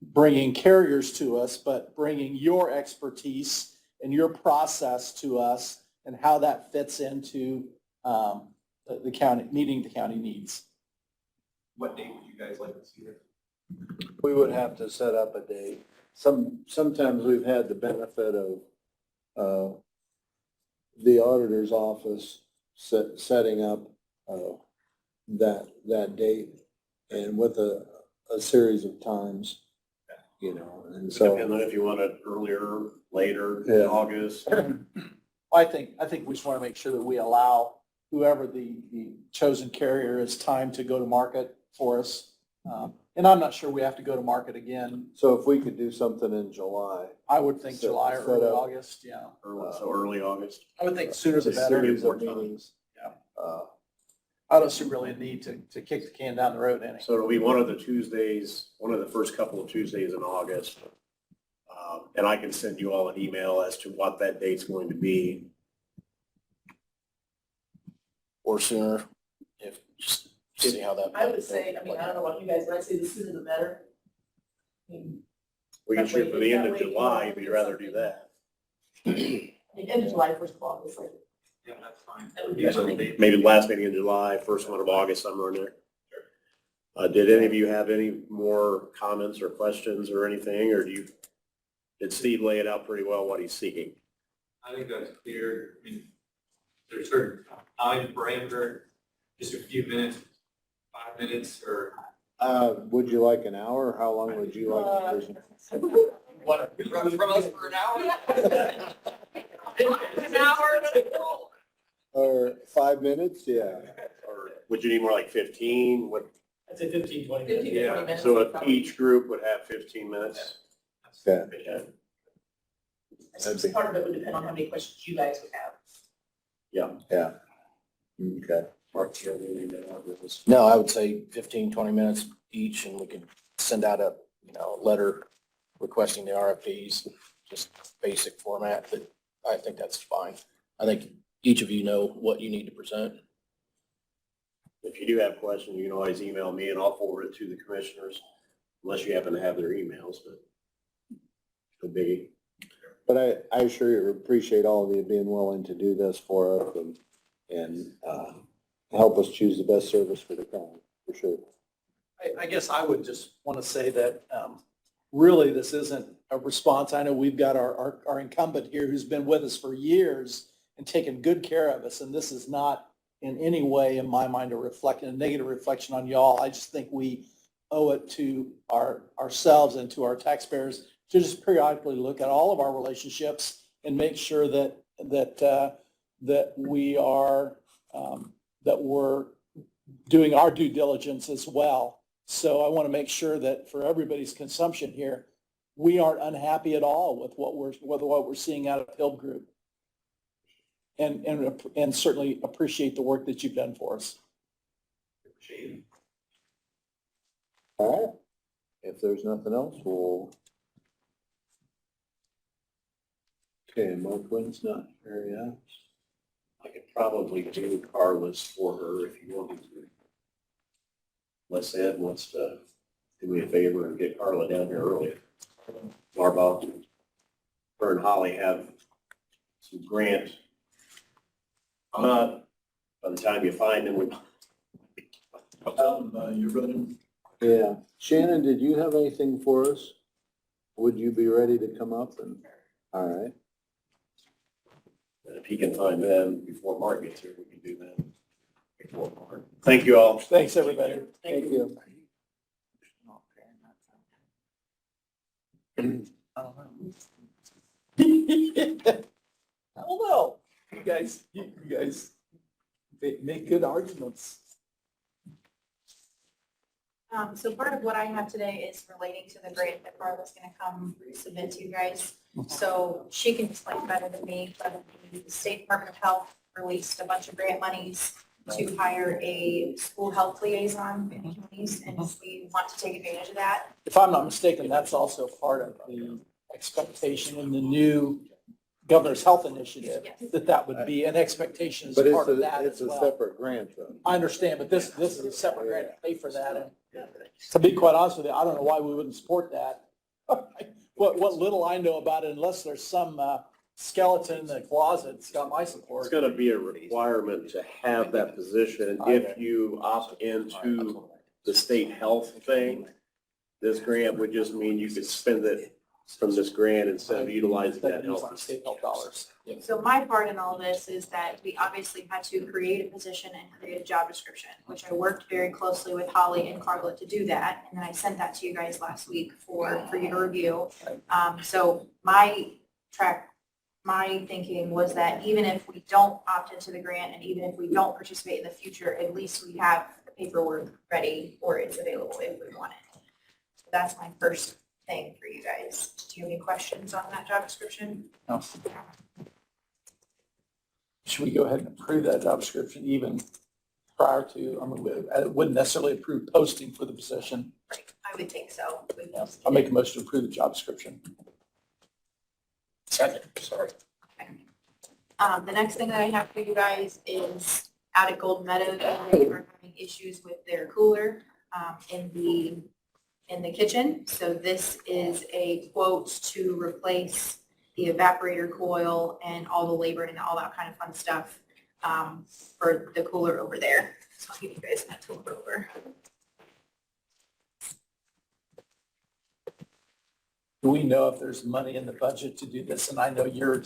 bringing carriers to us, but bringing your expertise and your process to us and how that fits into the county, meeting the county needs. What date would you guys like to see it? We would have to set up a date. Sometimes we've had the benefit of, the auditor's office setting up, that date and with a series of times, you know, and so. Depending on if you want it earlier, later, in Yeah. August. I think we just want to make sure that we allow whoever the chosen carrier is time to go to market for us. And I'm not sure we have to go to market again. So if we could do something in July. I would think July or Set early up. August, yeah. So early August. I would think sooner the A better. series of More time. meetings. Yeah. Uh, I don't see really a need to kick the can down the road any. So it'll be one of the Tuesdays, one of the first couple of Tuesdays in August. And I can send you all an email as to what that date's going to be. Or sooner, if, just see how that. I would say, I mean, I don't know what you guys, but I'd say the sooner the better. I mean, We can That way- shoot for the end that of way you July know if you'd rather do that. the end of July, first of August, like, Yeah, that's fine. that would be fine. Maybe the last meeting in July, first one of August, somewhere in there. Did any of you have any more comments or questions or anything, or did Steve lay it out pretty well what he's seeking? I think that's clear. I mean, there's certain time parameter, just a few minutes, 5 minutes, or would you like an hour? How long would you like to present? What, from us for an hour? An hour. Or 5 minutes? Yeah. Or would you need more like 15? What, I'd say 15, 20 15 minutes. to 20 minutes. so if each group would have 15 minutes? Yeah. Okay. So part of it would depend on how many questions you guys would have. Yeah. Okay. Mark, do you have anything to add with this? No, I would say 15, 20 minutes each, and we can send out a, letter requesting the RFPs, just basic format, but I think that's fine. I think each of you know what you need to present. If you do have questions, you can always email me and I'll forward it to the commissioners, unless you happen to have their emails, but no biggie. But I sure appreciate all of you being willing to do this for us and help us choose the best service for the county, for sure. I guess I would just want to say that really this isn't a response. I know we've got our incumbent here who's been with us for years and taken good care of us, and this is not in any way, in my mind, a negative reflection on y'all. I just think we owe it to ourselves and to our taxpayers to just periodically look at all of our relationships and make sure that we are that we're doing our due diligence as well. So I want to make sure that for everybody's consumption here, we aren't unhappy at all with what we're seeing out of Hill Group. And certainly appreciate the work that you've done for us. All right. If there's nothing else, we'll. Okay, Mark Wynn's not here yet. I could probably do Carla's for her if you wanted to. Unless Ed wants to do me a favor and get Carla down here early. Marba, her and Holly have some grant. By the time you find them, You're running. Yeah. Shannon, did you have anything for us? Would you be ready to come up and, all right. if he can find them before Mark gets here, we can do that. Before Mark. Thank you all. Thanks, everybody. Thank you. I don't know. You guys make good arguments. So part of what I have today is relating to the grant that Carla's gonna come submit to you guys. So she can explain better than me, but the State Department of Health released a bunch of grant monies to hire a school health liaison in counties, and we want to take advantage of that. If I'm not mistaken, that's also part of the expectation in the new governor's health initiative, that would be an expectation as But part of that it's as a well. separate grant though. I understand, but this is a separate grant to pay for that. And to be quite honest with you, I don't know why we wouldn't support that. What little I know about it, unless there's some skeleton in the closet, it's got my It's support. gonna be a requirement to have that position if you opt into the state health thing. This grant would just mean you could spend it from this grant instead of utilizing that Use health. on state health dollars. So my part in all this is that we obviously had to create a position and create a job description, which I worked very closely with Holly and Carla to do that. And then I sent that to you guys last week for you to review. So my thinking was that even if we don't opt into the grant and even if we don't participate in the future, at least we have the paperwork ready or it's available if we want it. So that's my first thing for you guys. Do you have any questions on that job description? No. Should we go ahead and approve that job description even prior to, I mean, I wouldn't necessarily approve posting for the position. Right, I would think so. I'll make a motion to approve the job description. Second, sorry. The next thing that I have for you guys is out at Golden Meadow, they are having issues with their cooler in the kitchen. So this is a quote to replace the evaporator coil and all the labor and all that kind of fun stuff for the cooler over there. So I'll give you guys that tour over. Do we know if there's money in the budget to do this? And I know you're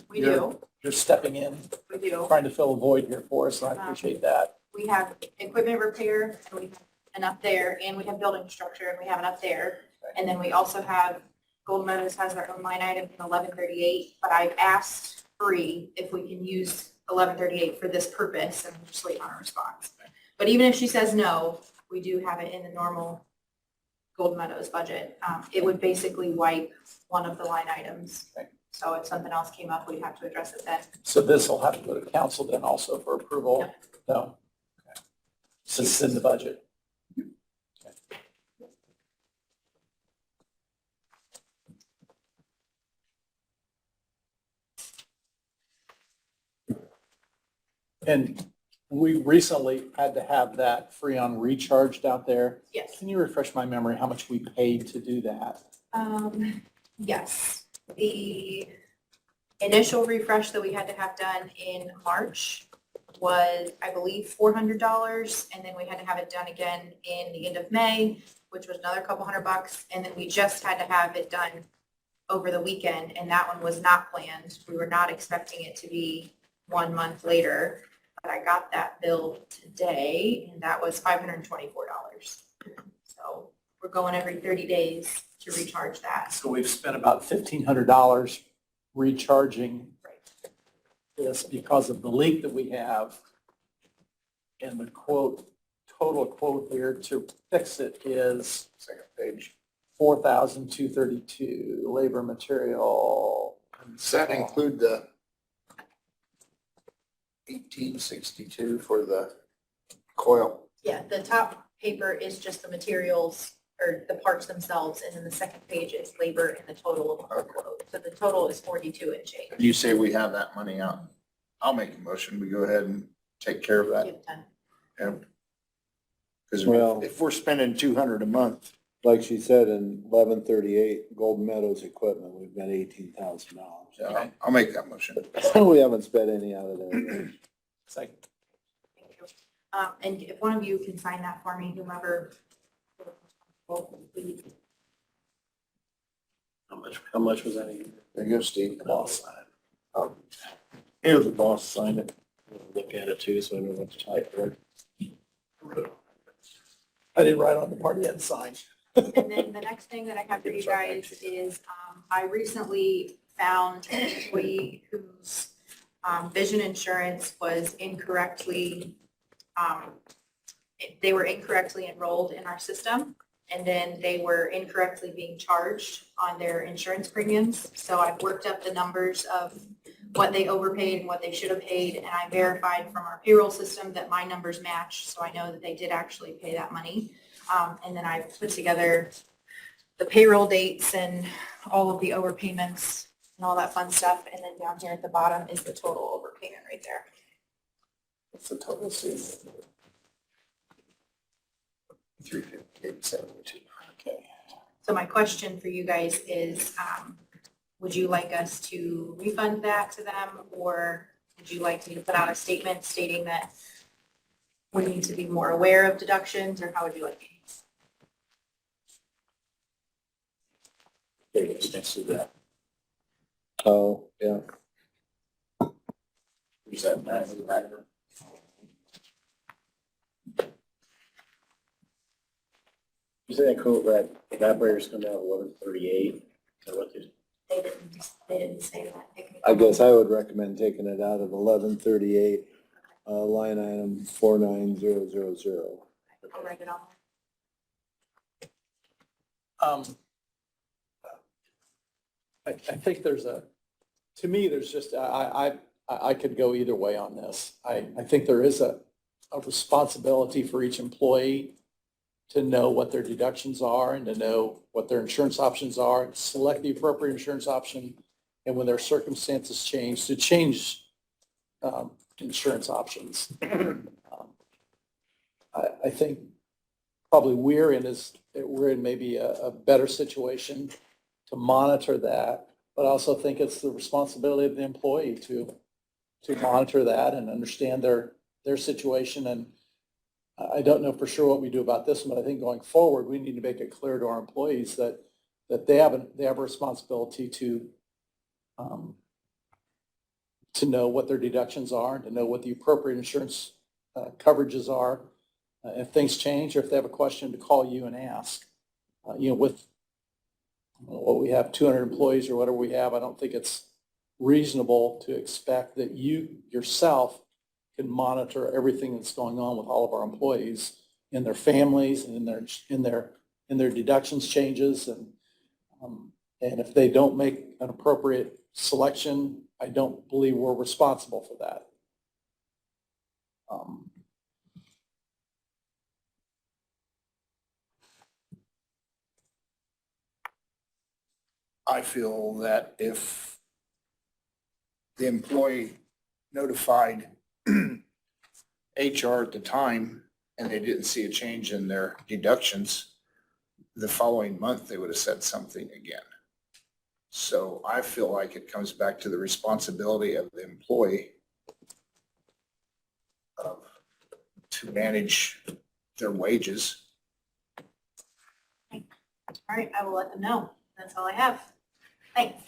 stepping in, We do. trying to fill a void here for us, and I appreciate that. We have equipment repair, and we have enough there, and we have building structure, and we have enough there. And then we also have, Golden Meadows has their own line item in 1138, but I've asked Bree if we can use 1138 for this purpose, and we're just waiting on a response. But even if she says no, we do have it in the normal Golden Meadows budget. It would basically wipe one of the line items. So if something else came up, we'd have to address it then. So this will have to go to council then also for approval? No? Okay. Since it's in the budget? And we recently had to have that Freon recharged out there. Yes. Can you refresh my memory how much we paid to do that? Yes, the initial refresh that we had to have done in March was, I believe, $400. And then we had to have it done again in the end of May, which was another couple $100. And then we just had to have it done over the weekend, and that one was not planned. We were not expecting it to be 1 month later, but I got that bill today, and that was $524. So we're going every 30 days to recharge that. So we've spent about $1,500 recharging this because of the leak that we have. And the quote, total quote here to fix it is, second page, $4,232, labor, material. Does that include the 1862 for the coil? Yeah, the top paper is just the materials or the parts themselves, and then the second page is labor and the total of our quote. So the total is 42 and change. You say we have that money out. I'll make a motion. We go ahead and take care of that. Give it done. Yeah. Because Well- if we're spending 200 a month, Like she said, in 1138, Golden Meadows equipment, we've got $18,000. yeah, I'll make that motion. We haven't spent any out of there. Second. Thank you. And if one of you can sign that for me, whomever. Please. How much was that again? There you go, Steve. The boss sign it. Here's the boss, sign it. Look at it too, so I know what to type for. I didn't write on the part you had signed. And then the next thing that I have for you guys is, I recently found an employee whose vision insurance was incorrectly, they were incorrectly enrolled in our system, and then they were incorrectly being charged on their insurance premiums. So I've worked up the numbers of what they overpaid and what they should have paid. And I verified from our payroll system that my numbers match, so I know that they did actually pay that money. And then I put together the payroll dates and all of the overpayments and all that fun stuff. And then down here at the bottom is the total overpayment right there. What's the total? 358.72. Okay. So my question for you guys is, would you like us to refund that to them, or would you like me to put out a statement stating that we need to be more aware of deductions, or how would you like me? Next to that. Oh, yeah. Is that back? You say that cool, that evaporator's come out 1138, is that what they? They didn't say that. They can- I guess I would recommend taking it out of 1138, line item 49000. I'll write it on. I think there's to me, there's just, I could go either way on this. I think there is a responsibility for each employee to know what their deductions are and to know what their insurance options are, select the appropriate insurance option, and when their circumstances change, to change insurance options. I think probably we're in maybe a better situation to monitor that, but I also think it's the responsibility of the employee to monitor that and understand their situation. And I don't know for sure what we do about this, but I think going forward, we need to make it clear to our employees that they have a responsibility to know what their deductions are, to know what the appropriate insurance coverages are. If things change, or if they have a question, to call you and ask. With what we have, 200 employees or whatever we have, I don't think it's reasonable to expect that you yourself can monitor everything that's going on with all of our employees in their families and in their deductions changes. And if they don't make an appropriate selection, I don't believe we're responsible for that. I feel that if the employee notified HR at the time and they didn't see a change in their deductions, the following month, they would have said something again. So I feel like it comes back to the responsibility of the employee to manage their wages. All right, I will let them know. That's all I have. Thanks.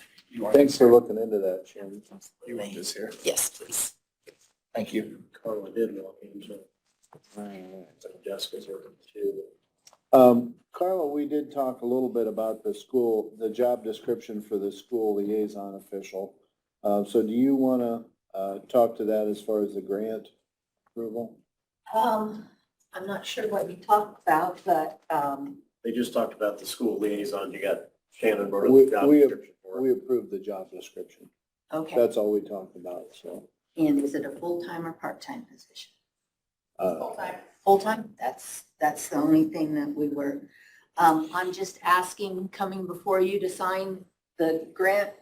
Thanks for looking into that, Shannon. You want this here? Yes, please. Thank you. Carla did walk into it. So Jessica's working too. Carla, we did talk a little bit about the job description for the school liaison official. So do you want to talk to that as far as the grant approval? I'm not sure what you talked about, but, They just talked about the school liaison. You got Shannon wrote up We, the job we, description for it. we approved the job description. okay. That's all we talked about, so. And is it a full-time or part-time position? Full-time. Full-time? That's the only thing that we were, I'm just asking, coming before you to sign the grant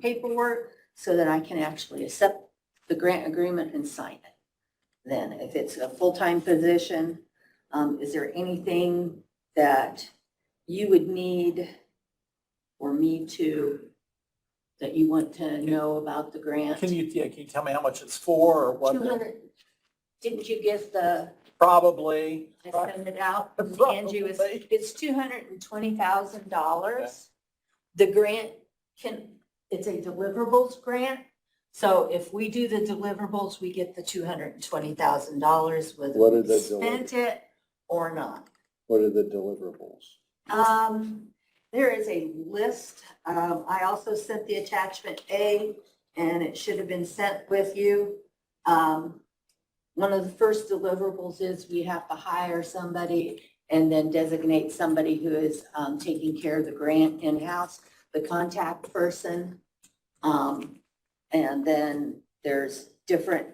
paperwork so that I can actually accept the grant agreement and sign it. Then if it's a full-time position, is there anything that you would need for me that you want to know about the grant? Can you tell me how much it's for or what? 200, didn't you get the, Probably. I sent it out, Probably. Angie, it's $220,000. The grant it's a deliverables grant. So if we do the deliverables, we get the $220,000 whether What are we the spent it or not. What are the deliverables? There is a list. I also sent the attachment A, and it should have been sent with you. One of the first deliverables is we have to hire somebody and then designate somebody who is taking care of the grant in-house. The contact person And then there's different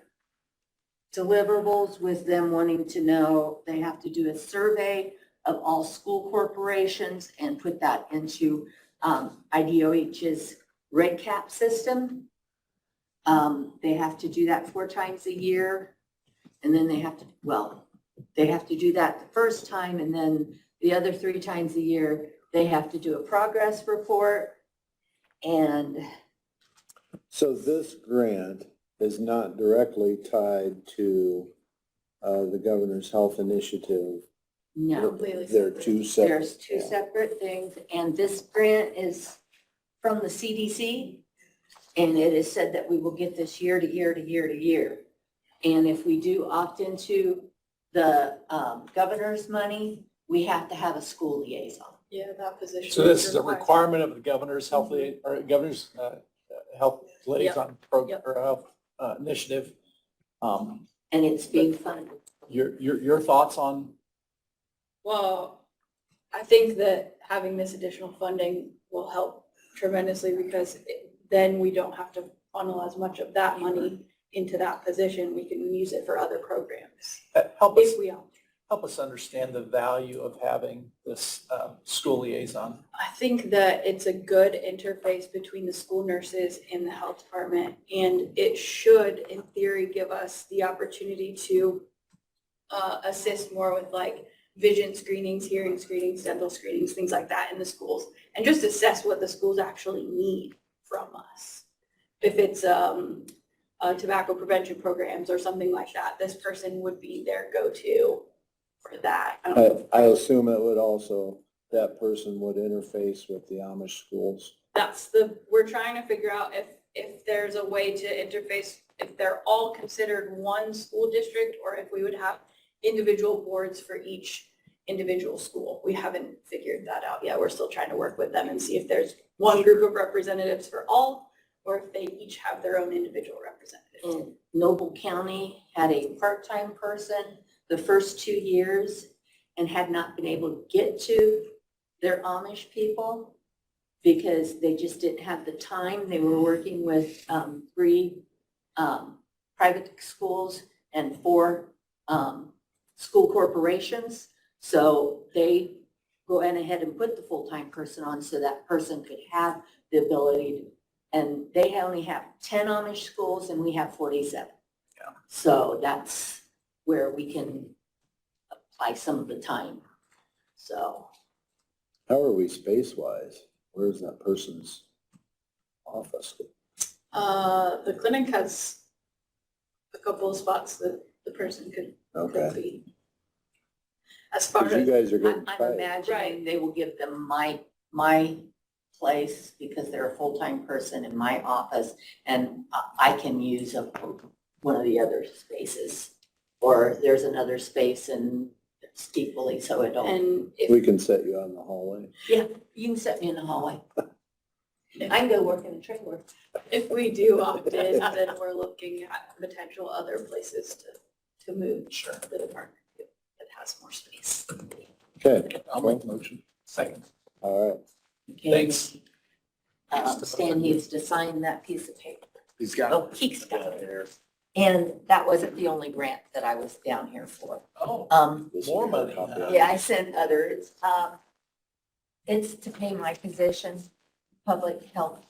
deliverables with them wanting to know, they have to do a survey of all school corporations and put that into IDOH's Red Cap system. They have to do that 4 times a year. And then they have to, they have to do that the first time, and then the other 3 times a year, they have to do a progress report. And So this grant is not directly tied to the governor's health initiative. no, They're two separate. there's 2 separate things, and this grant is from the CDC, and it is said that we will get this year to year to year to year. And if we do opt into the governor's money, we have to have a school liaison. Yeah, that position. So this is a requirement of the governor's health, or governor's health liaison program, or health initiative. And it's being funded. Your thoughts on? Well, I think that having this additional funding will help tremendously because then we don't have to funnel as much of that money into that position. We can use it for other programs Help us, if we opt. help us understand the value of having this school liaison. I think that it's a good interface between the school nurses and the health department, and it should, in theory, give us the opportunity to assist more with like vision screenings, hearing screenings, dental screenings, things like that in the schools, and just assess what the schools actually need from us. If it's tobacco prevention programs or something like that, this person would be their go-to for that. I assume it would also, that person would interface with the Amish schools. We're trying to figure out if there's a way to interface, if they're all considered one school district, or if we would have individual boards for each individual school. We haven't figured that out yet. We're still trying to work with them and see if there's one group of representatives for all, or if they each have their own individual representative. And Noble County had a part-time person the first 2 years and had not been able to get to their Amish people because they just didn't have the time. They were working with 3 private schools and 4 school corporations. So they went ahead and put the full-time person on so that person could have the ability to, and they only have 10 Amish schools and we have 47. Yeah. So that's where we can apply some of the time. So. How are we space-wise? Where's that person's office? The clinic has a couple of spots that the person could be. As far Because as, you guys are getting I'm tight. imagining they will give them my place because they're a full-time person in my office and I can use one of the other spaces. Or there's another space in steeply so it don't. and We can set you out in the hallway. Yeah, you can set me in the hallway. I can go work in the trailer. if we do opt in, then we're looking at potential other places to move the department to that has more space. Okay, I'll make a motion. Second. all right. Okay. Thanks. Stan needs to sign that piece of paper. He's got it. He's got it. And that wasn't the only grant that I was down here for. Oh, This is more your money. copy. huh? Yeah, I sent others. It's to pay my position, public health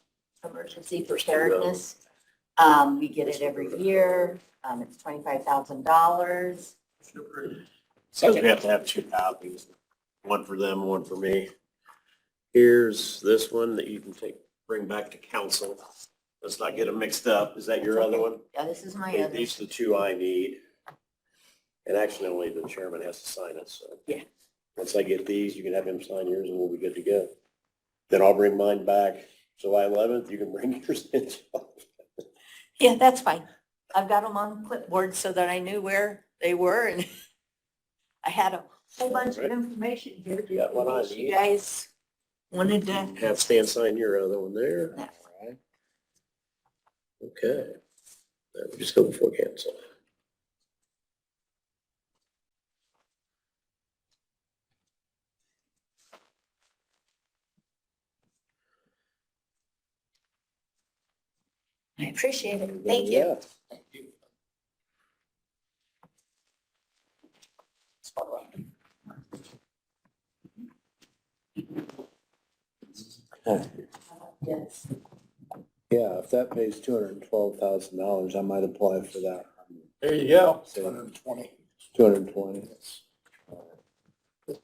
emergency preparedness. We get it every year. It's $25,000. So we have to have 2 copies, one for them, one for me. Here's this one that you can bring back to council. Let's not get them mixed up. Is that your other one? Yeah, this is my Okay, other. these are the 2 I need. And actually, only the chairman has to sign it, so. Yeah. Once I get these, you can have him sign yours and we'll be good to go. Then I'll bring mine back July 11th. You can bring yours in. Yeah, that's fine. I've got them on clipboard so that I knew where they were and I had a whole bunch of information here. Got what I You need. guys wanted to. Have Stan sign your other one there. Okay. There, we just go before cancel. I appreciate it. Thank you. Yes. Yeah, if that pays $212,000, I might apply for that. There you go. 220. 220.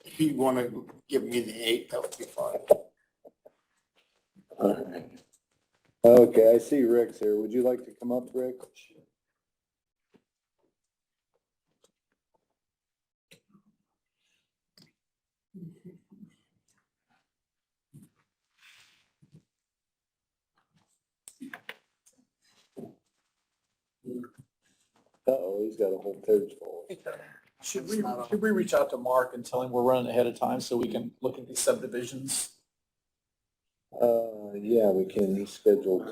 If you want to give me the 8, that would be fine. All right. Okay, I see Rick's here. Would you like to come up, Rick? Uh-oh, he's got a whole page full. Should we reach out to Mark and tell him we're running ahead of time so we can look at these subdivisions? Yeah, we can. He's scheduled.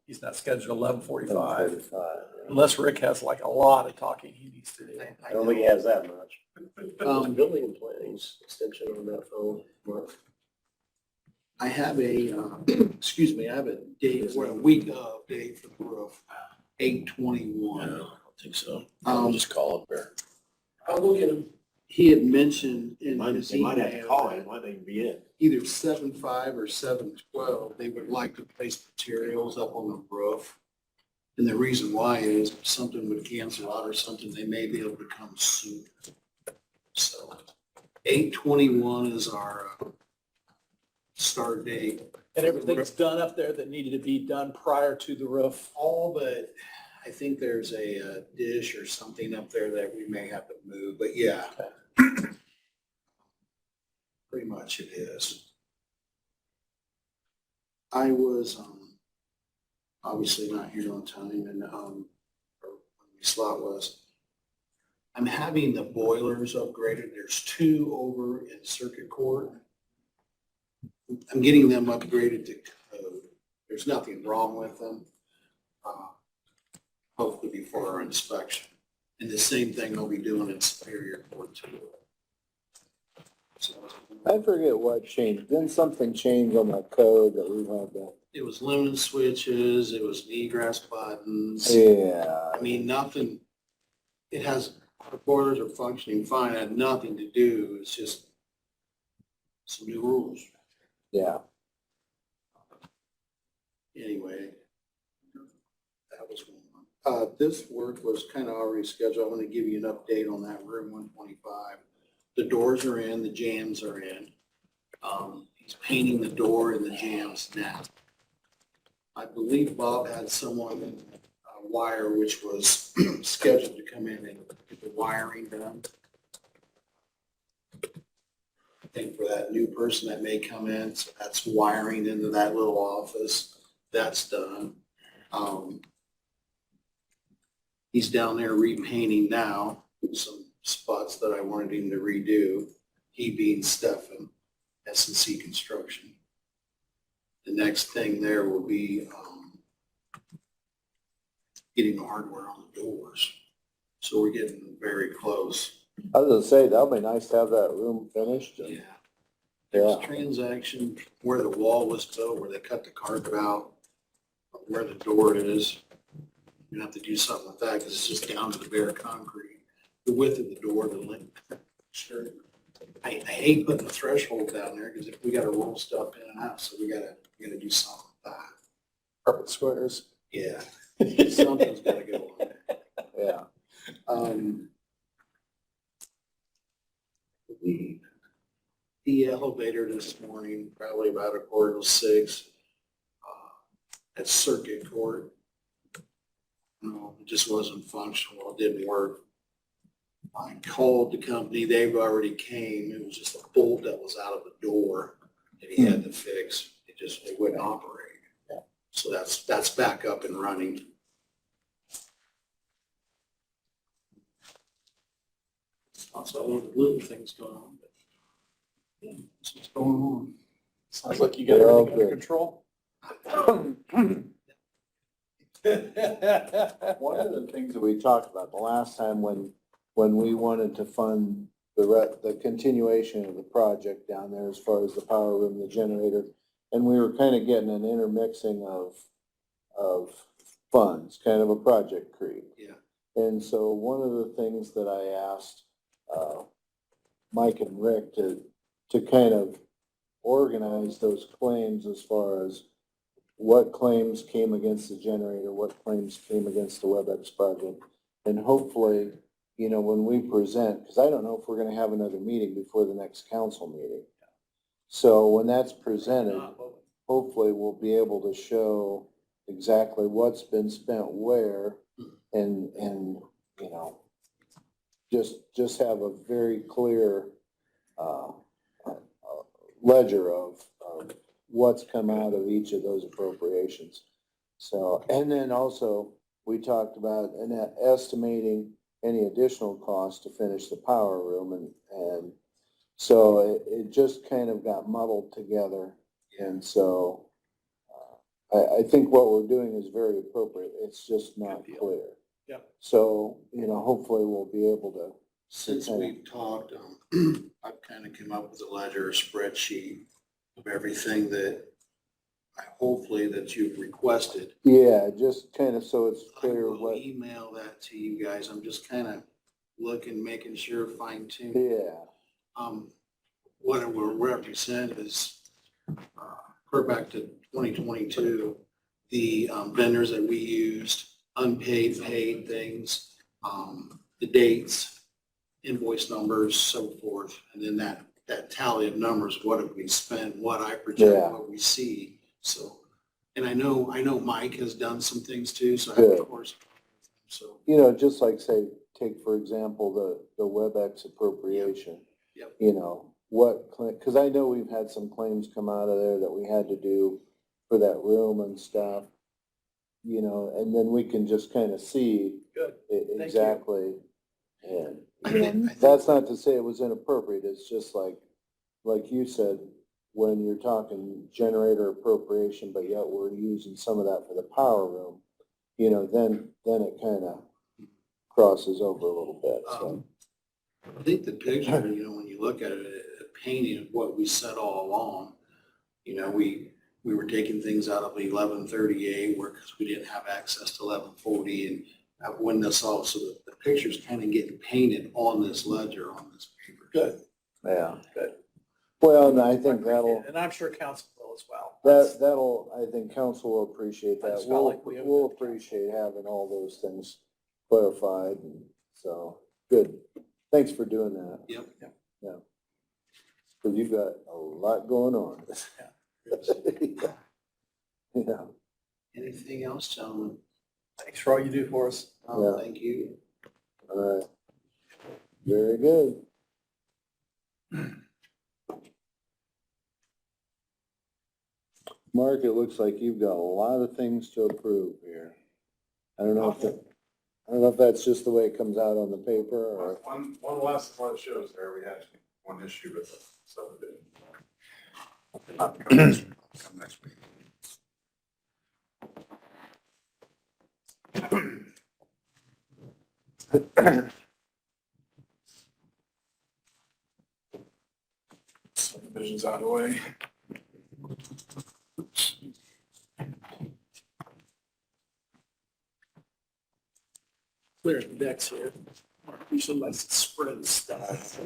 He's not scheduled 11:45, 11:45. unless Rick has like a lot of talking he needs to do. I don't think he has that much. Building and planning's extension on that phone, Mark. I have a, excuse me, I have a date, a week of date for the roof, 8/21. I don't think so. Um, I'll just call up there. I'll look at him. He had mentioned in his They might have to email call that him, might even be in. either 7/5 or 7/12, they would like to place materials up on the roof. And the reason why is if something would cancel out or something, they may be able to come sooner. So 8/21 is our start date. And everything's done up there that needed to be done prior to the roof. All but, I think there's a dish or something up there that we may have to move, but yeah. Pretty much it is. I was, obviously not here on time and, or when my slot was. I'm having the boilers upgraded. There's 2 over in Circuit Court. I'm getting them upgraded to code. There's nothing wrong with them. Hopefully before our inspection. And the same thing I'll be doing in Superior Court too. So, I forget what changed. Didn't something change on that code that we had that? it was lumen switches, it was egress buttons. Yeah. I mean, nothing, it has, the boilers are functioning fine, it had nothing to do, it's just some new rules. Yeah. Anyway, that was one. This work was kind of already scheduled. I want to give you an update on that room 125. The doors are in, the jams are in. He's painting the door and the jams now. I believe Bob had someone wire which was scheduled to come in and get the wiring done. I think for that new person that may come in, so that's wiring into that little office. That's done. He's down there repainting now, some spots that I wanted him to redo. He being Stefan, S&C Construction. The next thing there will be getting the hardware on the doors. So we're getting very close. I was gonna say, that'd be nice to have that room finished. Yeah. There's Yeah. a transaction where the wall was built, where they cut the carpet out, where the door is. You have to do something with that because it's just down to the bare concrete. The width of the door, the length. Sure. I hate putting the threshold down there because if we got to roll stuff in and out, so we gotta do something with that. Carpet squares. Yeah. Something's gotta go on there. Yeah. The elevator this morning, probably about 5:45, at Circuit Court. No, it just wasn't functional. It didn't work. I called the company. They've already came. It was just a bolt that was out of the door that he had to fix. It wouldn't operate. So that's back up and running. Also, one of the little things going on, but yeah, that's what's going on. Sounds like you got They're all everything under good. control. One of the things that we talked about the last time when we wanted to fund the continuation of the project down there as far as the power room, the generator, and we were kind of getting an intermixing of funds, kind of a project creep. Yeah. And so one of the things that I asked, Mike and Rick to kind of organize those claims as far as what claims came against the generator, what claims came against the WebEx project. And hopefully, you know, when we present, because I don't know if we're gonna have another meeting before the next council meeting. So when that's presented, hopefully we'll be able to show exactly what's been spent where and, you know, just have a very clear, ledger of what's come out of each of those appropriations. So, and then also, we talked about estimating any additional costs to finish the power room, and so it just kind of got muddled together. And so, I think what we're doing is very appropriate, it's just not clear. Yeah. So, you know, hopefully we'll be able to. Since we've talked, I've kind of come up with a ledger, a spreadsheet of everything that hopefully that you've requested. Yeah, just kind of so it's I clear will what, email that to you guys. I'm just kind of looking, making sure fine tuned. yeah, What it will represent is, we're back to 2022, the vendors that we used, unpaid, paid things, the dates, invoice numbers, so forth, and then that tally of numbers, what have we spent, what I project, Yeah. what we see. So, and I know Mike has done some things too, so I Good. of course, so. you know, just like say, take for example, the WebEx appropriation. Yep. You know, because I know we've had some claims come out of there that we had to do for that room and stuff. You know, and then we can just kind of see. Good. you. Exactly. And I think that's not to say it was inappropriate, it's just like you said, when you're talking generator appropriation, but yet we're using some of that for the power room, you know, then it kind of crosses over a little bit, so. I think the picture, you know, when you look at it, a painting of what we said all along, you know, we were taking things out of 1138 because we didn't have access to 1140 and when this all, so the picture's kind of getting painted on this ledger, on this paper. Good. Yeah. Good. Well, and I think that'll, And I'm sure council will as well. that'll, I think council will appreciate I that. just felt like we have- We'll appreciate having all those things clarified, and so, good. Thanks for doing that. Yep. Yeah. Because you've got a lot going on. Yeah. Anything else, gentlemen? Thanks for all you do for us. Oh, Yeah. thank you. All right. Very good. Mark, it looks like you've got a lot of things to approve here. I don't know if that's just the way it comes out on the paper or. One last one shows there, we had one issue with the subdivision. Come next week. Subdivision's out of the way. Clear the decks here. Usually likes to spread stuff.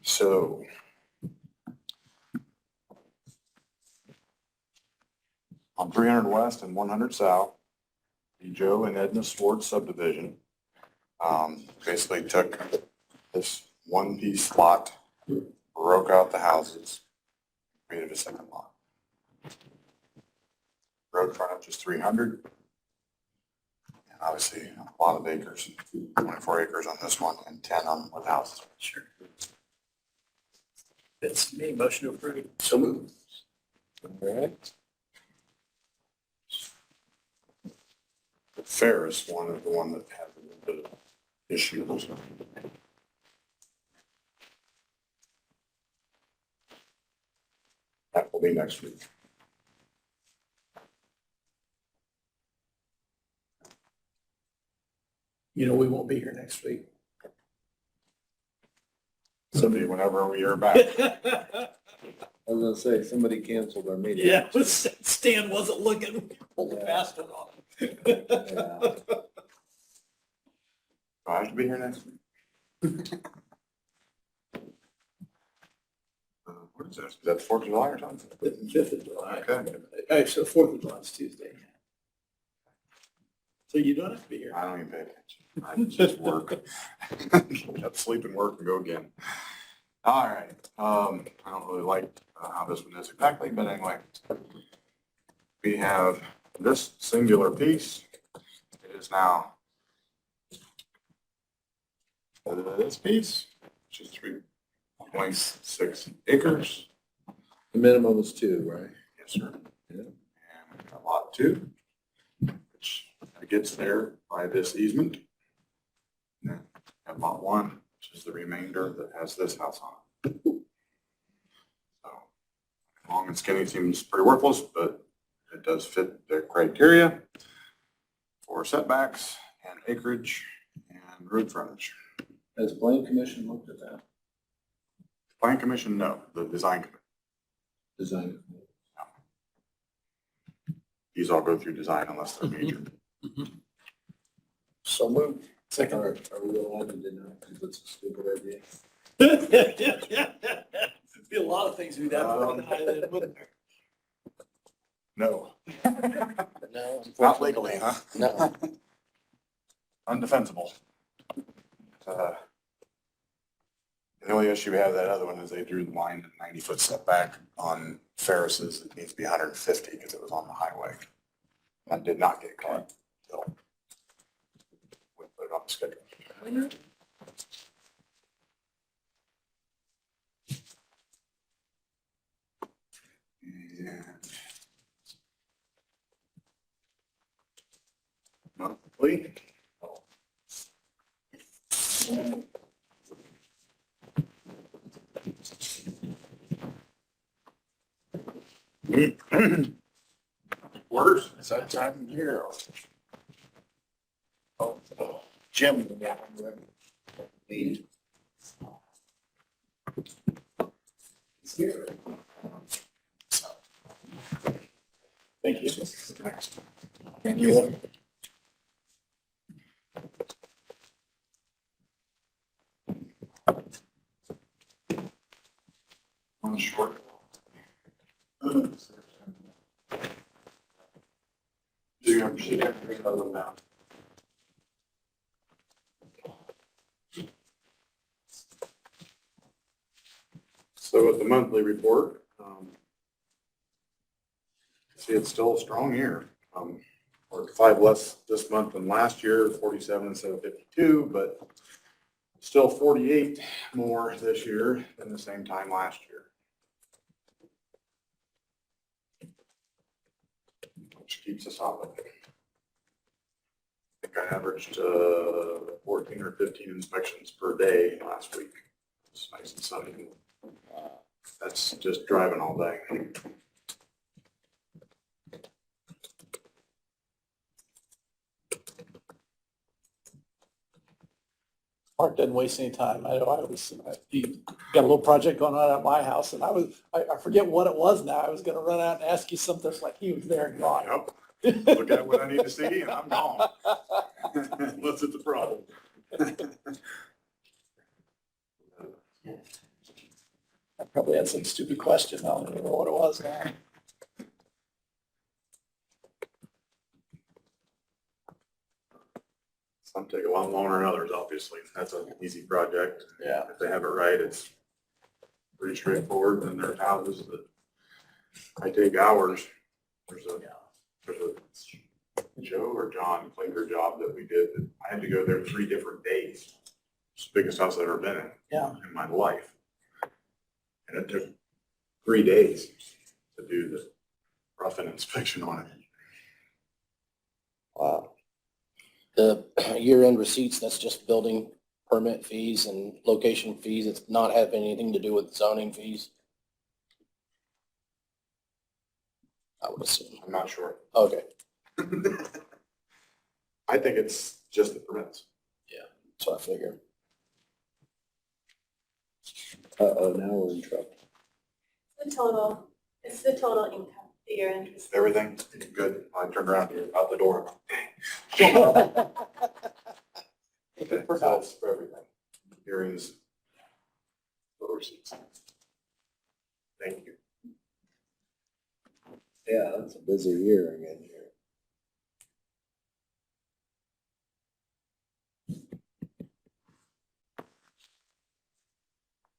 So. On 300 West and 100 South, the Joe and Edna Sword subdivision, basically took this one piece lot, broke out the houses, created a second lot. Road frontage is 300. And obviously a lot of acres, 24 acres on this one and 10 on with houses. Sure. It's me, motion to approve. So moved. All right. The Ferris one is the one that had a little bit of issues. That will be next week. You know, we won't be here next week. So be whenever we are back. I was gonna say, somebody canceled our meeting. Yeah, but Stan wasn't looking, pulled fast on it. Yeah. I have to be here next week. What is this? Is that the 4th of July or something? 5th of July. Okay. So 4th of July is Tuesday. So you don't have to be here. I don't even pay attention. I just work. Get up, sleep and work and go again. All right. I don't really like how this one is exactly, but anyway. We have this singular piece. It is now this piece, which is 3.6 acres. The minimum was 2, right? Yes, sir. Yeah. And lot 2, which gets there by this easement. And lot 1, which is the remainder that has this house on it. So, long and skinny seems pretty worthless, but it does fit the criteria for setbacks and acreage and road frontage. Has Plan Commission looked at that? Plan Commission, no, the design committee. Design. These all go through design unless they're major. So moved. Second. Are we allowed to deny because it's a stupid idea? Be a lot of things we'd have to deny then, wouldn't there? No, No. not legally, huh? No. Undefensible. The only issue we have with that other one is they drew the line at 90-foot setback on Ferris's. It needs to be 150 because it was on the highway. That did not get caught. So we put it on the schedule. And monthly. Worse, it's that time of year. Jim. Thank you. Thank you. On short. Do you understand everything other than that? So with the monthly report, see, it's still a strong year. We're 5 less this month than last year, 47 instead of 52, but still 48 more this year than the same time last year. Which keeps us on with it. I think I averaged 14 or 15 inspections per day last week. It's nice and sunny. That's just driving all day. Mark doesn't waste any time. He got a little project going on at my house and I forget what it was now. I was gonna run out and ask you something. It's like he was there and gone. Yep. Look at what I need to see and I'm gone. What's it the problem? I probably had some stupid question. I don't even know what it was now. Some take a lot longer than others, obviously. That's an easy project. Yeah. If they have it right, it's pretty straightforward. And there's houses that I take hours. There's a Joe or John Klinger job that we did. That I had to go there 3 different days. It's the biggest house I've ever been in my life. And it took 3 days to do the rough-in inspection on it. Wow. The year-end receipts, that's just building permit fees and location fees. It's not have anything to do with zoning fees. I would assume. I'm not sure. Okay. I think it's just the permits. Yeah, so I figured. Uh-oh, now we're in trouble. The total, it's the total income that you're interested in. Everything good. I turned around here, out the door. Okay, so that's for everything. Hearings. Total receipts. Thank you. Yeah, that's a busy year again here.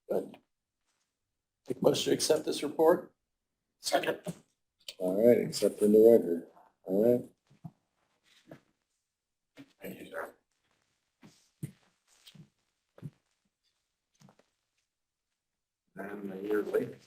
Good. Take motion to accept this report? Second. All right, accept in the record. All right. Thank you, sir. And a year later.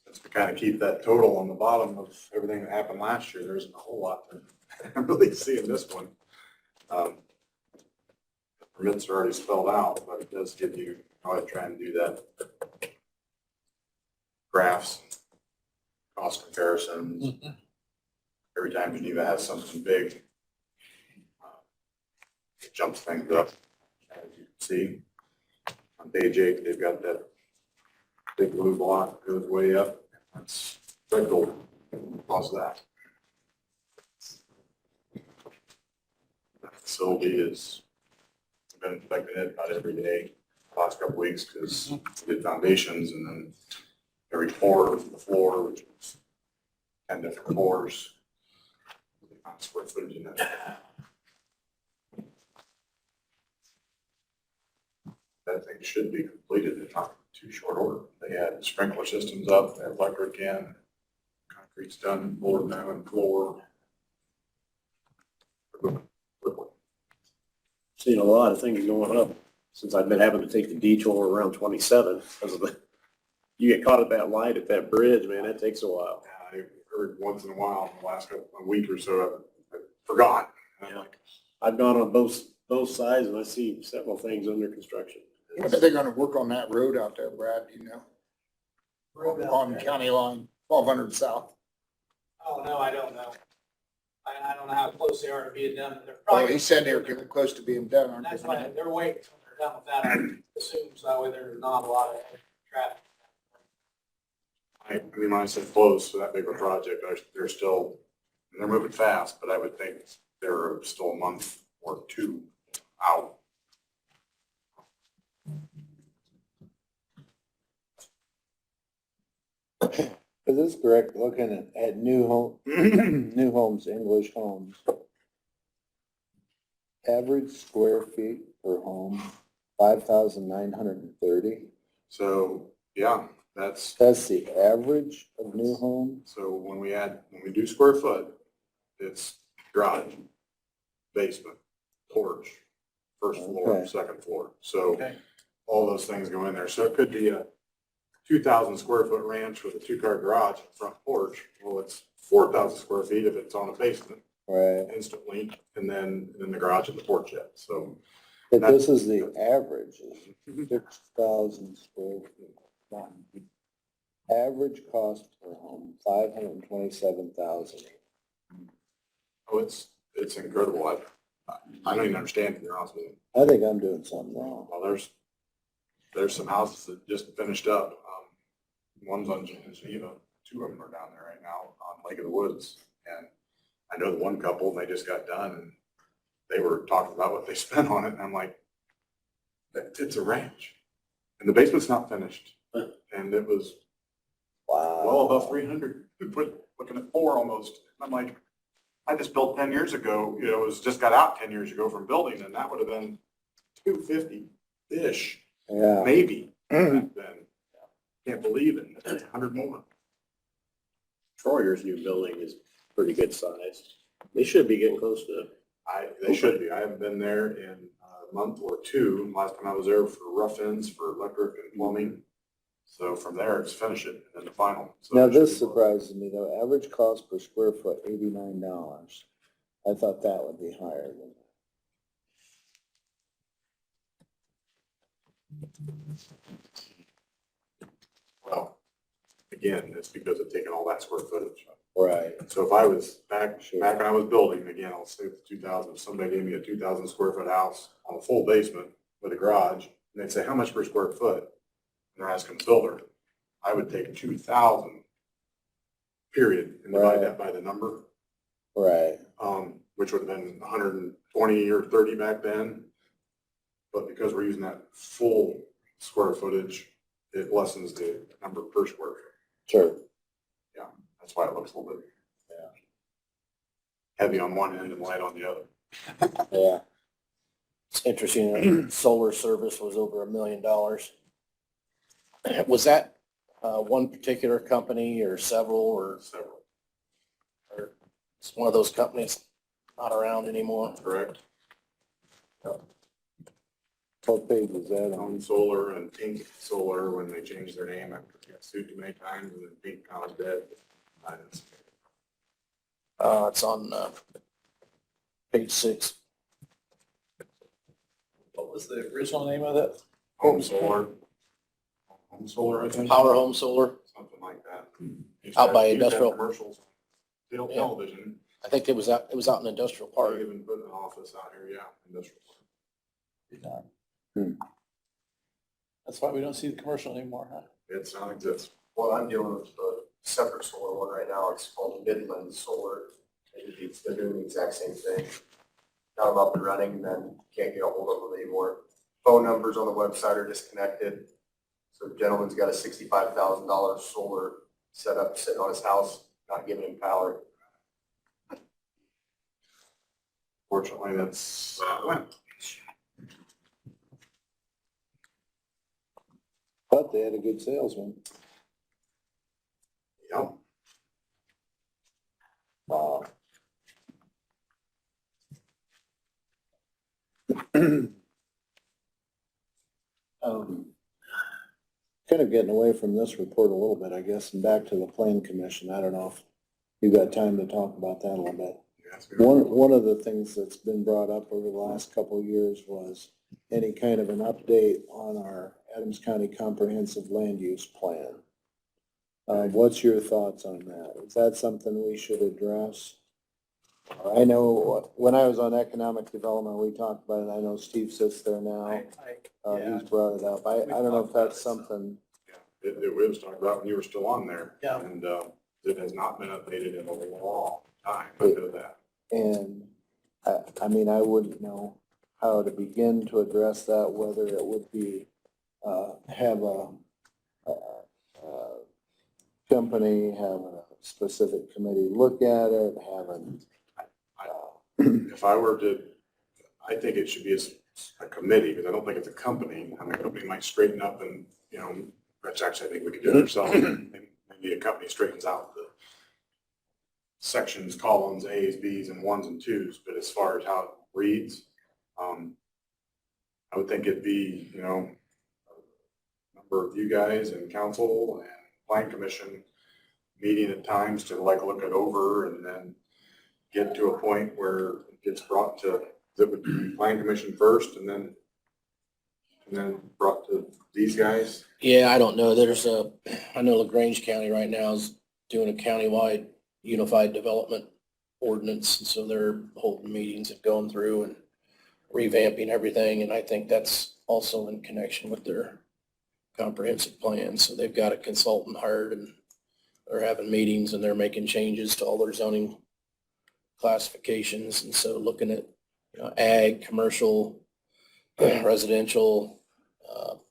Just to kind of keep that total on the bottom of everything that happened last year, there isn't a whole lot to really see in this one. The permits are already spelled out, but it does give you, I would try and do that. Graphs, cost comparisons. Every time Geneva has something big, it jumps things up. As you can see, on page 8, they've got that big blue block goes way up. That's red gold. Cause that. That facility has been affecting it about every day the last couple weeks because we did foundations and then every floor, the floor, which is 10 different floors. Square footage in that. That thing should be completed in not too short order. They had sprinkler systems up, they had electric in, concrete's done, board now and floor. Seen a lot of things going up since I've been having to take the detour around 27 because of the, you get caught at that light at that bridge, man, that takes a while. I heard once in a while in the last a week or so, I forgot. And I'm like, I've gone on both sides and I see several things under construction. When are they gonna work on that road out there, Brad, do you know? On county line, 1200 south. Oh, no, I don't know. I don't know how close they are to being done. They're Oh, probably. he said they were getting close to being done, aren't That's they? why they're waiting until they're done with that, I assume, so that way there's not a lot of traffic. I mean, when I said close to that big of a project, they're still, they're moving fast, but I would think they're still a month or two out. Is this correct, looking at new home, new homes, English homes? Average square feet per home, 5,930. So, yeah, that's, That's the average of new homes? so when we do square foot, it's garage, basement, porch, first floor, Okay. second floor. So Okay. all those things go in there. So it could be a 2,000 square foot ranch with a 2-car garage and front porch. Well, it's 4,000 square feet if it's on a basement Right, instantly, and then the garage and the porch yet. So but this is the average, is 6,000 square feet. Average cost per home, 527,000. oh, it's incredible. I don't even understand, to be honest with you. I think I'm doing something wrong. Well, there's some houses that just finished up. One's on Geneva, 2 of them are down there right now on Lake of the Woods. And I know the one couple, and they just got done and they were talking about what they spent on it. And I'm like, it's a ranch and the basement's not finished. And it was Wow. well above 300, looking at 4 almost. I'm like, I just built 10 years ago, it was just got out 10 years ago from building, and that would have been 250-ish, Yeah. maybe back then. Can't believe it, 100 more. Troyer's new building is pretty good size. They should be getting close to, They should be. I haven't been there in a month or two. Last time I was there for rough ends for electric and plumbing. So from there, it's finish it, and then the final. So Now, it should this be- surprises me though. Average cost per square foot, $89. I thought that would be higher than that. Well, again, it's because of taking all that square footage. Right. So if I was back when I was building, again, I'll say 2,000, if somebody gave me a 2,000 square foot house on a full basement with a garage, and they'd say, how much per square foot? And they're asking the builder, I would take 2,000, period, and divide that by the number, Right. which would have been 120 or 30 back then. But because we're using that full square footage, it lessens the number per square foot. Sure. That's why it looks a little bit heavy on one end and light on the other. Yeah. It's interesting, solar service was over $1 million. Was that one particular company or several, or it's one of those companies not around anymore? Correct. What page is that on? Home Solar and Pink Solar, when they changed their name, after they got sued too many times, and then Pink now is dead. It's on page 6. What was the original name of that? Home Solar. Home Solar, I think. Power Home Solar, Something like that. out by Used to have industrial. Commercials, on Yeah. television. I think it was out in industrial park. They even put an office out here, yeah, industrial. That's why we don't see the commercial anymore, huh? It's not exist. Well, I'm dealing with a separate solar one right now. It's called Midland Solar. They're doing the exact same thing. Got them up and running, and then can't get a hold of them anymore. Phone numbers on the website are disconnected. So the gentleman's got a $65,000 solar set up, sitting on his house, not giving him power. Fortunately, that's, But they had a good salesman. yeah. Wow. Kind of getting away from this report a little bit, I guess, and back to the Plan Commission. I don't know if you got time to talk about that a little bit. One of the things that's been brought up over the last couple of years was any kind of an update on our Adams County Comprehensive Land Use Plan. What's your thoughts on that? Is that something we should address? I know when I was on economic development, we talked about it. I know Steve sits there now. He's brought it up. I don't know if that's something. It was talked about when you were still on there. Yeah. And it has not been updated in a long time, I know that. And I mean, I wouldn't know how to begin to address that, whether it would be, have a company, have a specific committee look at it, have an. If I were to, I think it should be a committee, because I don't think it's a company. I mean, a company might straighten up and, that's actually, I think we could do it ourselves. Maybe a company straightens out the sections, columns, A's, B's, and 1s and 2s, but as far as how it reads, I would think it'd be, a number of you guys and council and plan commission meeting at times to look it over and then get to a point where it gets brought to, that would be plan commission first and then brought to these guys. Yeah, I don't know. I know LaGrange County right now is doing a countywide unified development ordinance. And so they're holding meetings and going through and revamping everything. And I think that's also in connection with their comprehensive plan. So they've got a consultant hired and they're having meetings and they're making changes to all their zoning classifications. And so looking at, ag, commercial, residential,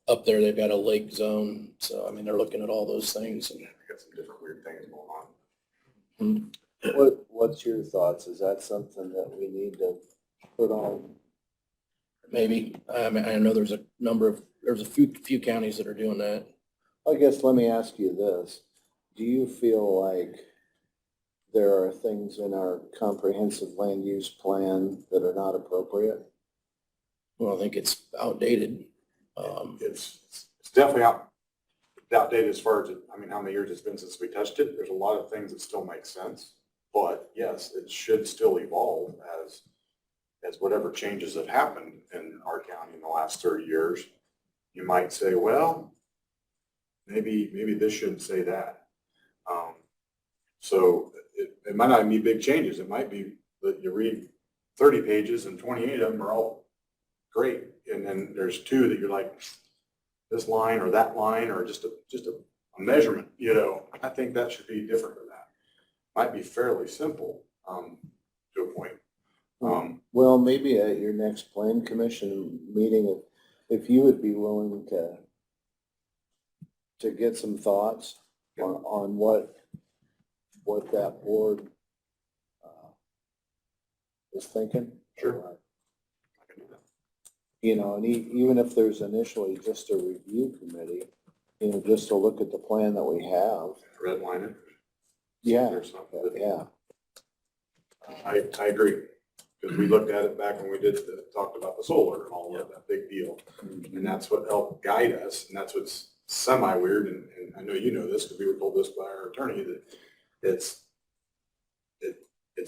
up there, they've got a lake zone. So, I mean, they're looking at all those things. And Got some different weird things going on. What's your thoughts? Is that something that we need to put on? maybe, I mean, I know there's a few counties that are doing that. I guess let me ask you this. Do you feel like there are things in our comprehensive land use plan that are not appropriate? Well, I think it's outdated. It's definitely outdated as far as, I mean, how many years it's been since we touched it. There's a lot of things that still make sense. But yes, it should still evolve as whatever changes have happened in our county in the last 30 years. You might say, well, maybe this shouldn't say that. So it might not be big changes. It might be that you read 30 pages and 28 of them are all great. And then there's 2 that you're like, this line or that line, or just a measurement, you know. I think that should be different than that. Might be fairly simple, to a point. Well, maybe at your next plan commission meeting, if you would be willing to get some thoughts on what that board is thinking. Sure. You know, and even if there's initially just a review committee, you know, just to look at the plan that we have. Redline it. Yeah, There's something that- yeah. I agree. Because we looked at it back when we talked about the solar and all of that big deal. And that's what helped guide us. And that's what's semi-weird. And I know you know this because we were told this by our attorney, that it's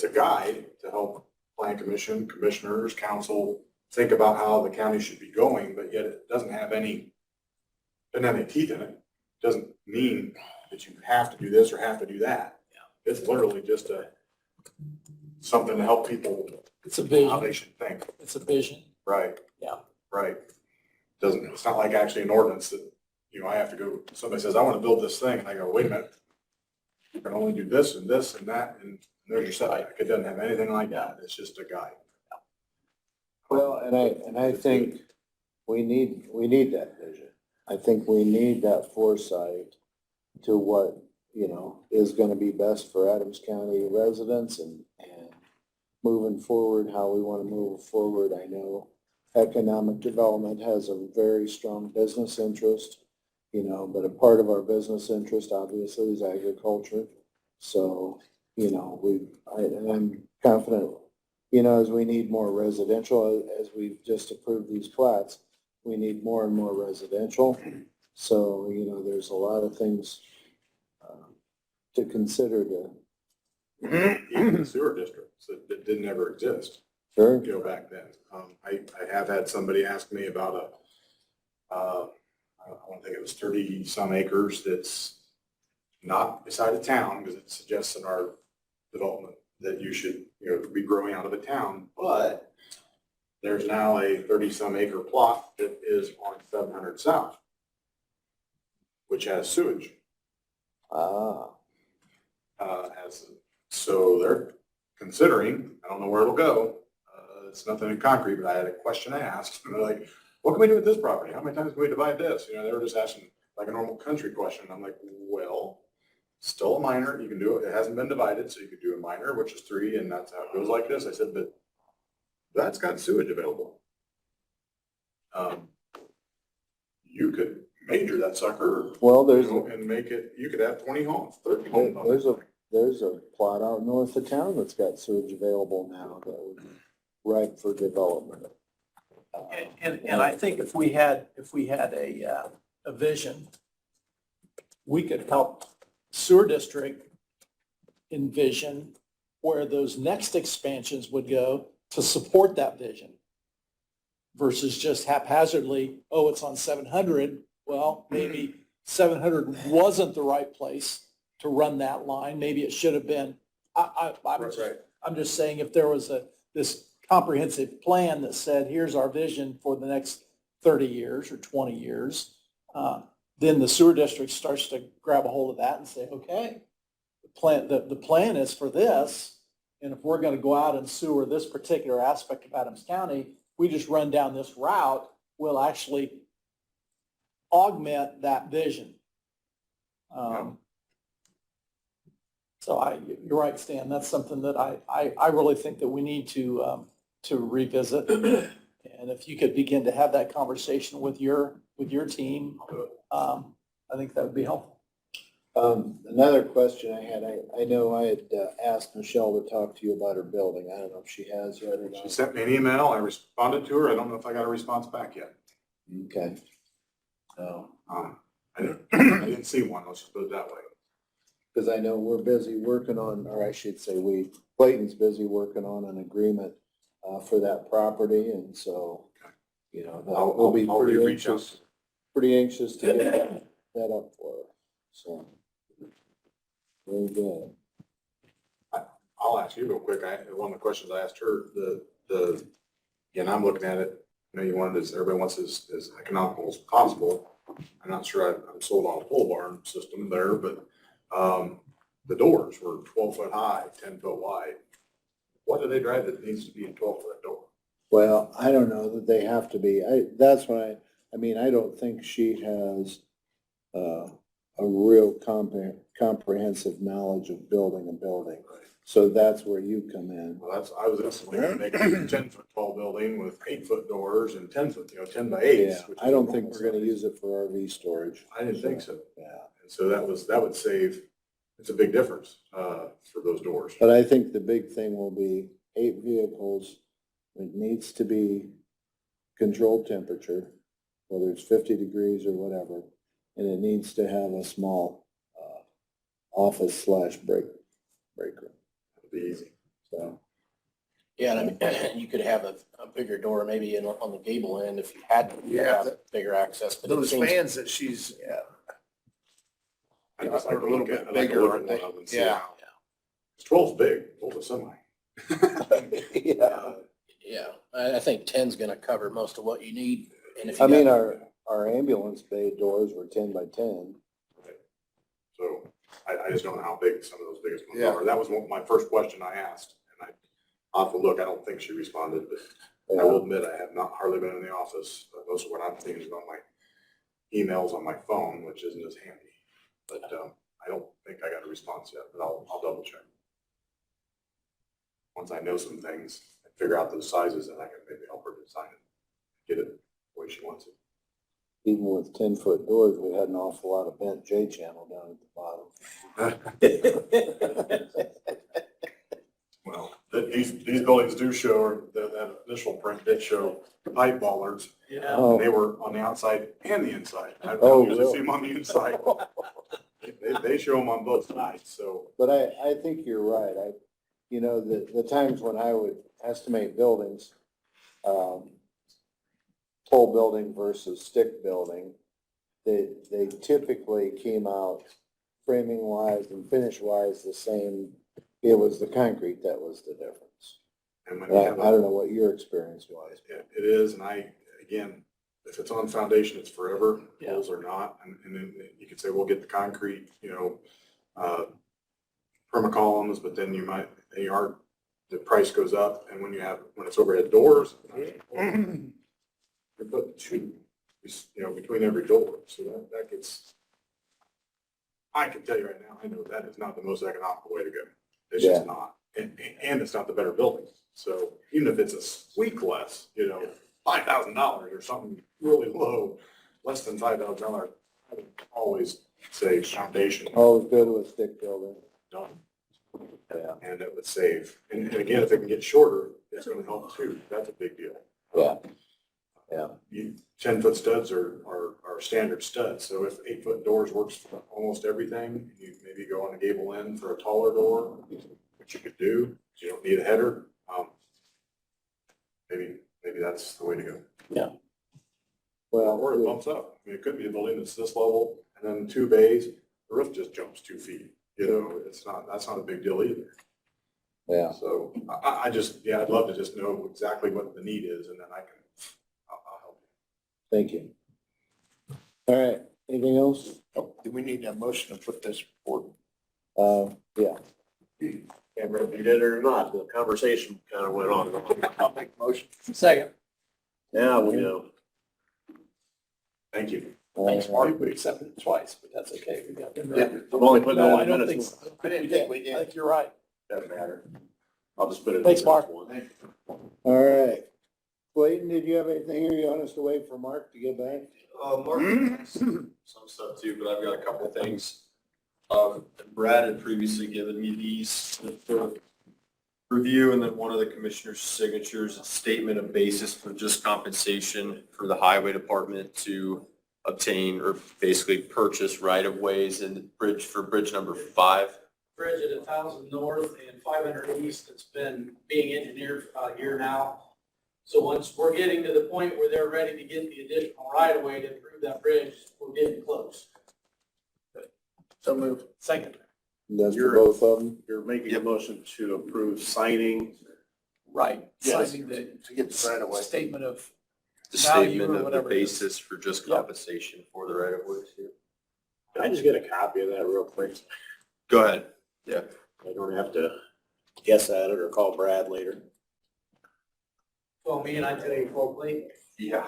a guide to help plan commission, commissioners, council think about how the county should be going, but yet it doesn't have any teeth in it. Doesn't mean that you have to do this or have to do that. It's literally just something to help people. It's a vision. How they should think. It's a vision. Right. Yeah. Right. It's not like actually an ordinance that, you know, I have to go, somebody says, I want to build this thing, and I go, wait a minute. You can only do this and this and that, and there's your setback. It doesn't have anything like that. It's just a guide. Well, and I think we need that vision. I think we need that foresight to what, you know, is gonna be best for Adams County residents and moving forward, how we wanna move forward. I know economic development has a very strong business interest, you know, but a part of our business interest obviously is agriculture. So, you know, I'm confident, you know, as we need more residential, as we've just approved these plats, we need more and more residential. So, you know, there's a lot of things to consider Even the sewer districts that didn't ever exist. Sure. Go back then. I have had somebody ask me about I want to think it was 30 some acres that's not beside a town, because it suggests in our development that you should, you know, be growing out of a town, but there's now a 30 some acre plot that is on 700 South, which has sewage. So they're considering, I don't know where it'll go. It's nothing in concrete, but I had a question asked, and they're like, what can we do with this property? How many times can we divide this? You know, they were just asking like a normal country question. I'm like, well, still a minor. You can do it. It hasn't been divided, so you could do a minor, which is 3, and that's how it goes like this. I said, but that's got sewage available. You could major that sucker. Well, there's and make it, you could have 20 homes, 30 homes. There's a plot out north of town that's got sewage available now that would be ripe for development. And I think if we had a vision, we could help sewer district envision where those next expansions would go to support that vision versus just haphazardly, oh, it's on 700. Well, maybe 700 wasn't the right place to run that line. Maybe it should have been. I'm just saying if there was this comprehensive plan that said, here's our vision for the next 30 years or 20 years, then the sewer district starts to grab a hold of that and say, okay, the plan is for this. And if we're going to go out and sewer this particular aspect of Adams County, we just run down this route, we'll actually augment that vision. So you're right, Stan. That's something that I really think that we need to revisit. And if you could begin to have that conversation with your team, I think that would be helpful. Another question I had, I know I had asked Michelle to talk to you about her building. I don't know if she has yet or not. She sent me an email. I responded to her. I don't know if I got a response back yet. Okay. So, I didn't see one, let's just put it that way. Because I know we're busy working on, or I should say Clayton's busy working on an agreement for that property, and so, you know, we'll be I'll reach out. pretty anxious to get that up for her, so. Very good. I'll ask you real quick, one of the questions I asked her, and I'm looking at it, you know, everybody wants as economical as possible. I'm not sure I'm sold on a pole barn system there, but, the doors were 12-foot high, 10-foot wide. What do they drive that needs to be a 12-foot door? Well, I don't know that they have to be, that's why, I mean, I don't think she has a real comprehensive knowledge of building a building. So that's where you come in. Well, I was estimating making a 10-foot tall building with 8-foot doors and 10-foot, 10 by 8s. Yeah, I don't think we're gonna use it for RV storage. I didn't think so. Yeah. And so that would save, it's a big difference, for those doors. But I think the big thing will be 8 vehicles. It needs to be controlled temperature, whether it's 50 degrees or whatever. And it needs to have a small, office / break room. It'll be easy. So, Yeah, and I mean, you could have a bigger door maybe on the gable end if you had to Yeah, have bigger access. But it Those seems- fans that she's, I just like are to a little look at, bit I like to bigger, look at aren't they? one of them and see Yeah. how. 12's big, 12 is semi. yeah. Yeah, I think 10's gonna cover most of what you need. And if I you mean, got- our ambulance bay doors were 10 by 10. So I just don't know how big some of those biggest ones Yeah. are. That was my first question I asked. And I'll have to look, I don't think she responded, but I will admit I have not hardly been in the office. Most of what I'm seeing is on my emails on my phone, which isn't as handy. But I don't think I got a response yet, but I'll double check. Once I know some things and figure out those sizes, then I can maybe help her design it, get it the way she wants it. Even with 10-foot doors, we had an awful lot of bent J channel down at the bottom. Well, these buildings do show, that initial print did show pipe bollards. Yeah. Oh. And they were on the outside and the inside. I Oh, don't usually see really? them on the inside. They show them on both sides, so. But I think you're right. You know, the times when I would estimate buildings, pole building versus stick building, they typically came out framing wise and finish wise the same. It was the concrete that was the difference. And when I you have don't know what your experience was. it is, and again, if it's on foundation, it's forever, Yeah. poles are not. And then you could say, we'll get the concrete, permacolumns, but then the price goes up. And when it's overhead doors, you're putting two, between every door. So that gets, I can tell you right now, I know that is not the most economical way to go. It's just not. And it's not the better building. So even if it's a squeak less, $5,000 or something really low, less than $5,000, I would always say foundation. Always good with stick building. Done. Yeah. And it would save. And again, if it can get shorter, it's going to help too. That's a big deal. Yeah. Yeah. 10-foot studs are standard studs. So if 8-foot doors works for almost everything, you maybe go on a gable end for a taller door, which you could do. You don't need a header. Maybe that's the way to go. Yeah. Well, Or it bumps up. I mean, it could be a building that's this level and then 2 bays, the roof just jumps 2 feet. That's not a big deal either. yeah. So I'd love to just know exactly what the need is and then I'll help you. Thank you. All right. Anything else? do we need a motion to put this forward? Yeah. Can't remember if you did it or not, the conversation kind of went on. I'll make a motion. Second. Now we know. Thank you. Thanks, Marty. We accepted it twice, but that's okay. We got it. I'm only putting No, that I in don't think minutes. so. I think you're right. Doesn't matter. I'll just put it. in Thanks, Mark. minutes one. All right. Clayton, did you have anything, or you want us to wait for Mark to get back? Mark, some stuff too, but I've got a couple of things. Brad had previously given me these for review, and then one of the commissioner's signatures, a statement of basis for just compensation for the highway department to obtain or basically purchase right of ways in bridge for bridge number 5? Bridge at 1,000 North and 500 East, it's been being engineered for about a year now. So once we're getting to the point where they're ready to get the additional right of way to improve that bridge, we're getting close. So moved. Second. That's for both of them? You're making a motion to approve signing. Right. Yes. Signing the To get the right of way. statement of The value statement or of the whatever it is. basis for just Yep. compensation for the right of ways here. Can I just get a copy of that real quick? Go ahead. Yeah. I don't have to guess at it or call Brad later. Well, me and I tell you, Copley. Yeah.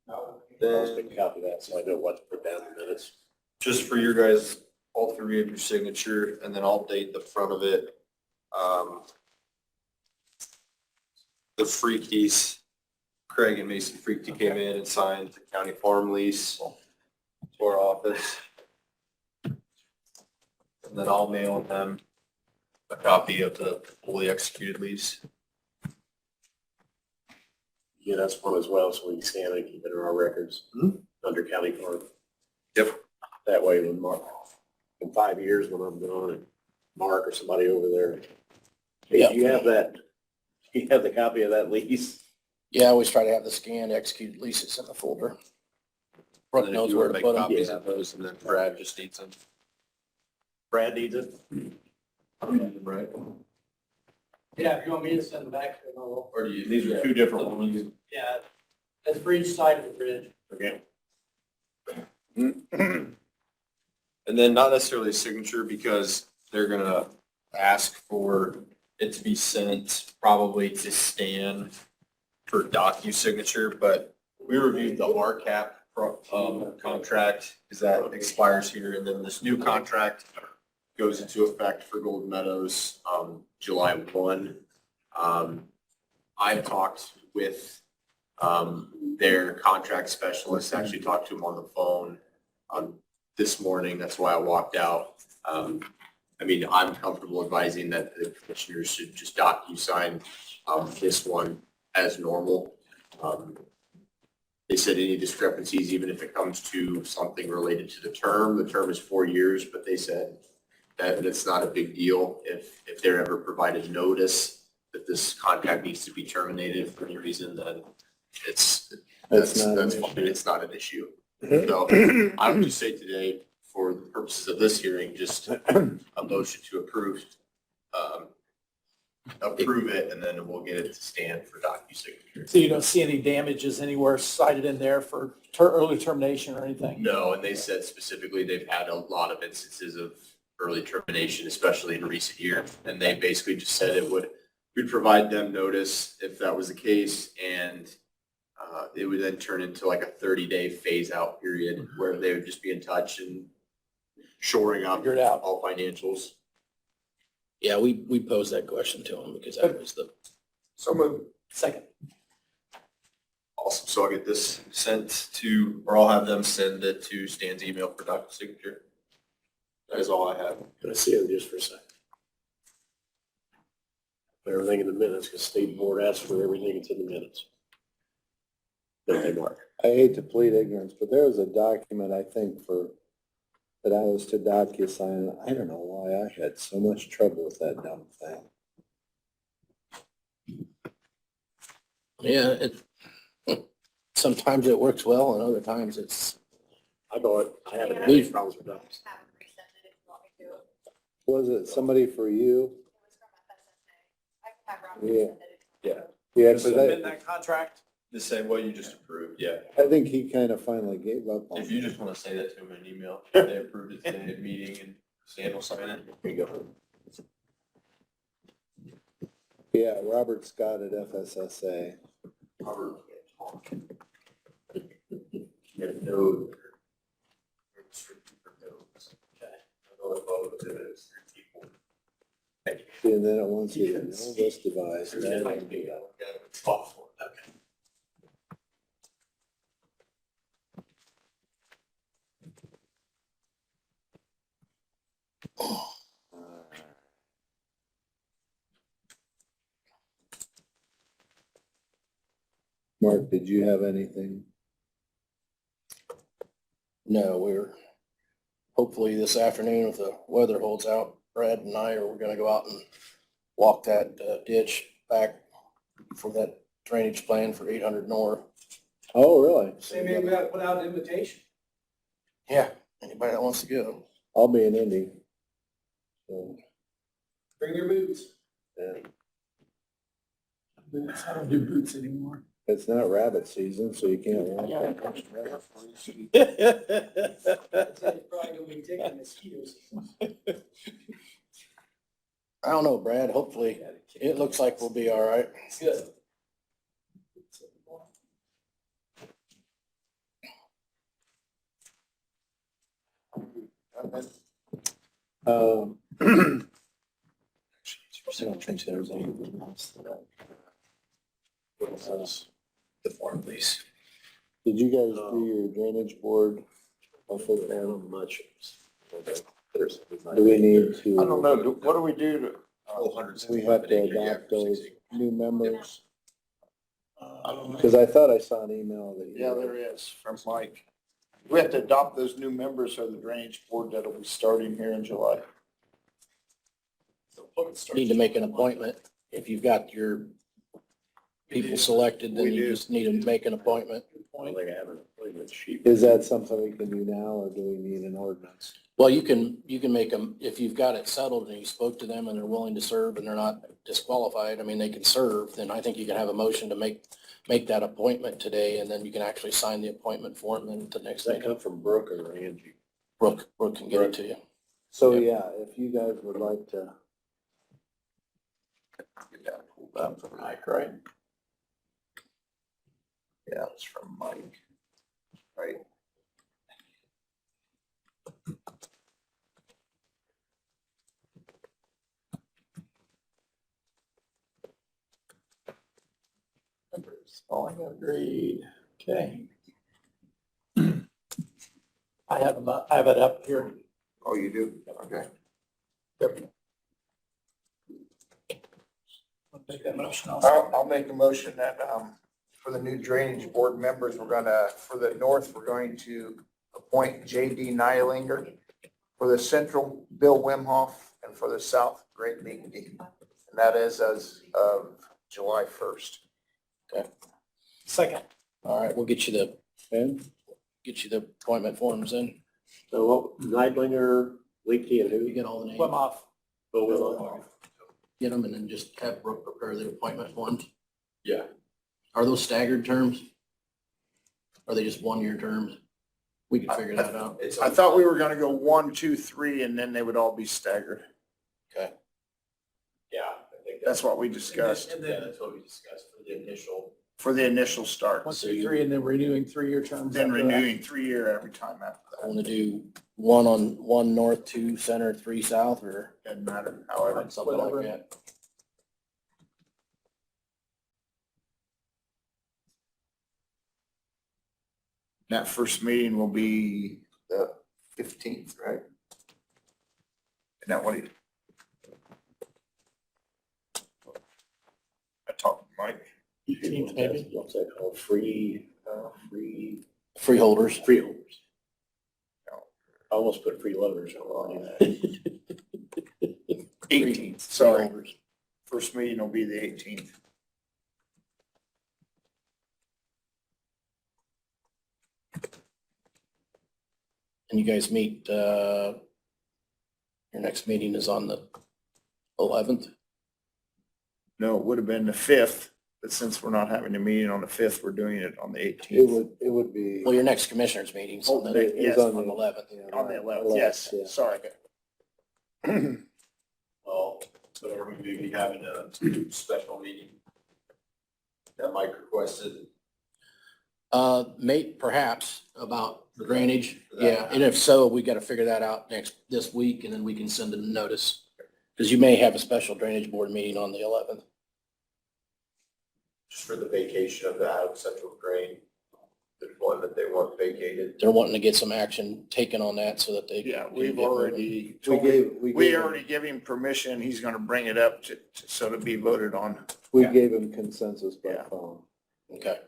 I'll just make a copy of that so I know what to put down in the minutes. Just for your guys, all three of your signature, and then I'll date the front of it. The Freakies, Craig and Mason Freaky came in and signed the county farm lease to our office. And then I'll mail them a copy of the fully executed lease. Yeah, that's one as well, so we can scan it and keep it in our records under county farm. Yep. That way when Mark, in 5 years when I'm gone and Mark or somebody over there, hey, Yeah. do you have that, do you have the copy of that lease? Yeah, I always try to have the scanned executed leases in the folder. Brooke And then if knows you where wanna to make put them. copies of those, and then Brad just needs them. Brad needs it? Right. Yeah, if you want me to send them back to them, I will. Or do you? These are two different ones. Yeah, that's for each side of the bridge. Okay. And then not necessarily a signature because they're gonna ask for it to be sent probably to Stan for docu-signature, but we reviewed the RCAP contract because that expires here, and then this new contract goes into effect for Golden Meadows, July 1. I talked with their contract specialist, actually talked to him on the phone this morning. That's why I walked out. I mean, I'm comfortable advising that the commissioners should just docu-sign this one as normal. They said any discrepancies, even if it comes to something related to the term is 4 years, but they said that it's not a big deal if they're ever provided notice that this contract needs to be terminated for any reason, then that's fine. It's not an issue. So I would just say today, for the purposes of this hearing, just a motion to approve it, and then we'll get it to Stan for docu-signature. So you don't see any damages anywhere cited in there for early termination or anything? No, and they said specifically they've had a lot of instances of early termination, especially in recent years. And they basically just said we'd provide them notice if that was the case, and it would then turn into like a 30-day phase-out period where they would just be in touch and shoring up Figure it out. all financials. Yeah, we posed that question to him because that was the. So moved. Second. Awesome. So I'll get this sent to, or I'll have them send it to Stan's email for docu-signature. That is all I have. Can I see it just for a second? Put everything in the minutes, because state board asks for everything that's in the minutes. Don't they, Mark? I hate to plead ignorance, but there was a document, I think, that I was to docu-sign. I don't know why I had so much trouble with that dumb thing. Yeah, sometimes it works well and other times it's. I haven't had any problems with that. Was it somebody for you? Yeah. Yeah. Yeah, 'cause Submit that contract. The same way you just approved, yeah. I think he kind of finally gave up on If it. you just want to say that to him in an email, they approved it today at meeting and Stan will sign it. Here you go. Yeah, Robert Scott at FSSA. Robert. Get a node. Okay. I don't know what it is. And then it wants you to know this device. That might be, spot for it. Okay. Mark, did you have anything? No, we're, hopefully this afternoon, if the weather holds out, Brad and I are gonna go out and walk that ditch back for that drainage plan for 800 North. Oh, really? Say maybe we gotta put out an invitation. Yeah, anybody that wants to go. I'll be in Indy. So, Bring your boots. yeah. Boots, I don't do boots anymore. It's not rabbit season, so you can't walk. That's probably gonna be ticking mosquitoes. I don't know, Brad, hopefully, it looks like we'll be all right. Good. I don't think there's anything else that the farm lease. Did you guys do your drainage board? Much. Do we need to? I don't know, what do we do to? Do we have to adopt those new members? I don't know. Because I thought I saw an email that. Yeah, there is, from Mike. We have to adopt those new members of the drainage board that'll be starting here in July. Need to make an appointment. If you've got your people selected, then We you do. just need to make an appointment. Is that something we can do now, or do we need an ordinance? Well, you can make them, if you've got it settled and you spoke to them and they're willing to serve and they're not disqualified, I mean, they can serve, then I think you can have a motion to make that appointment today, and then you can actually sign the appointment form, and then the next thing. from Brooke or Angie? Brooke can get it to you. So, yeah, if you guys would like to. Get that pulled up from Mike, right? Yeah, it's from Mike, right? Falling agreed. Okay. I have it up here. Oh, you do? Okay. Make that motion. I'll make a motion that, for the new drainage board members, for the north, we're going to appoint J.D. Nylinger. For the central, Bill Wimhoff, and for the south, Greg Meekdy. And that is as of July 1st. Okay. Second. All right, we'll get you the appointment forms in. So what, Neidlinger, Leaky, and You who? get all the names. Wim Hof. Get them and then just have Brooke prepare the appointment forms. Yeah. Are those staggered terms? Are they just 1-year terms? We can figure that out. I thought we were gonna go 1, 2, 3, and then they would all be staggered. Okay. Yeah, I think That's what we discussed And yeah, then that's what we discussed for the initial. for the initial start. 1, 2, 3, and then renewing 3-year terms. Then after that. renewing 3-year every time after I that. want to do 1 north, 2 center, 3 south, or Doesn't matter, however. something like Whatever. that. That first meeting will be the 15th, right? Isn't that what he? I talked to Mike. 18th maybe? What's that called? Freeholders. Freeholders. Freeholders. I almost put freeloaders on that. 18th, sorry. Freeholders. First meeting will be the 18th. And you guys meet, your next meeting is on the 11th? No, it would have been the 5th, but since we're not having a meeting on the 5th, we're doing it on the 18th. It would be. Well, your next commissioners meeting's on the Yes, on the 11th. yeah, On the 11th, yes, yeah. sorry. Well, so are we maybe having a special meeting that Mike requested? Perhaps about drainage, yeah, and if so, we gotta figure that out this week, and then we can send a notice. Because you may have a special drainage board meeting on the 11th. Just for the vacation of the Adams Central Drain, the one that they want vacated. They're wanting to get some action taken on that so that they. Yeah, can we've get moving. already, We already gave him permission. He's gonna bring it up so to be voted on. We gave him consensus by Yeah. phone. Okay,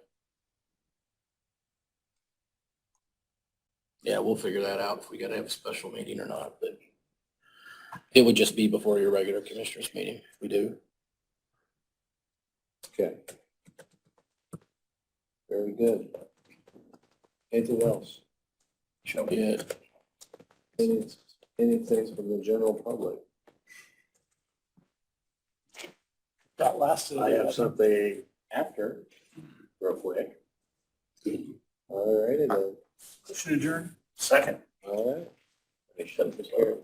Yeah, we'll figure that out if we gotta have a special meeting or not, but it would just be before your regular commissioners meeting, if we do. Okay. Very good. Anything else? Shall be it. Anything from the general public? That lasted. I have something after, real quick. All righty then. Motion adjourned. Second. All right. They shut this here.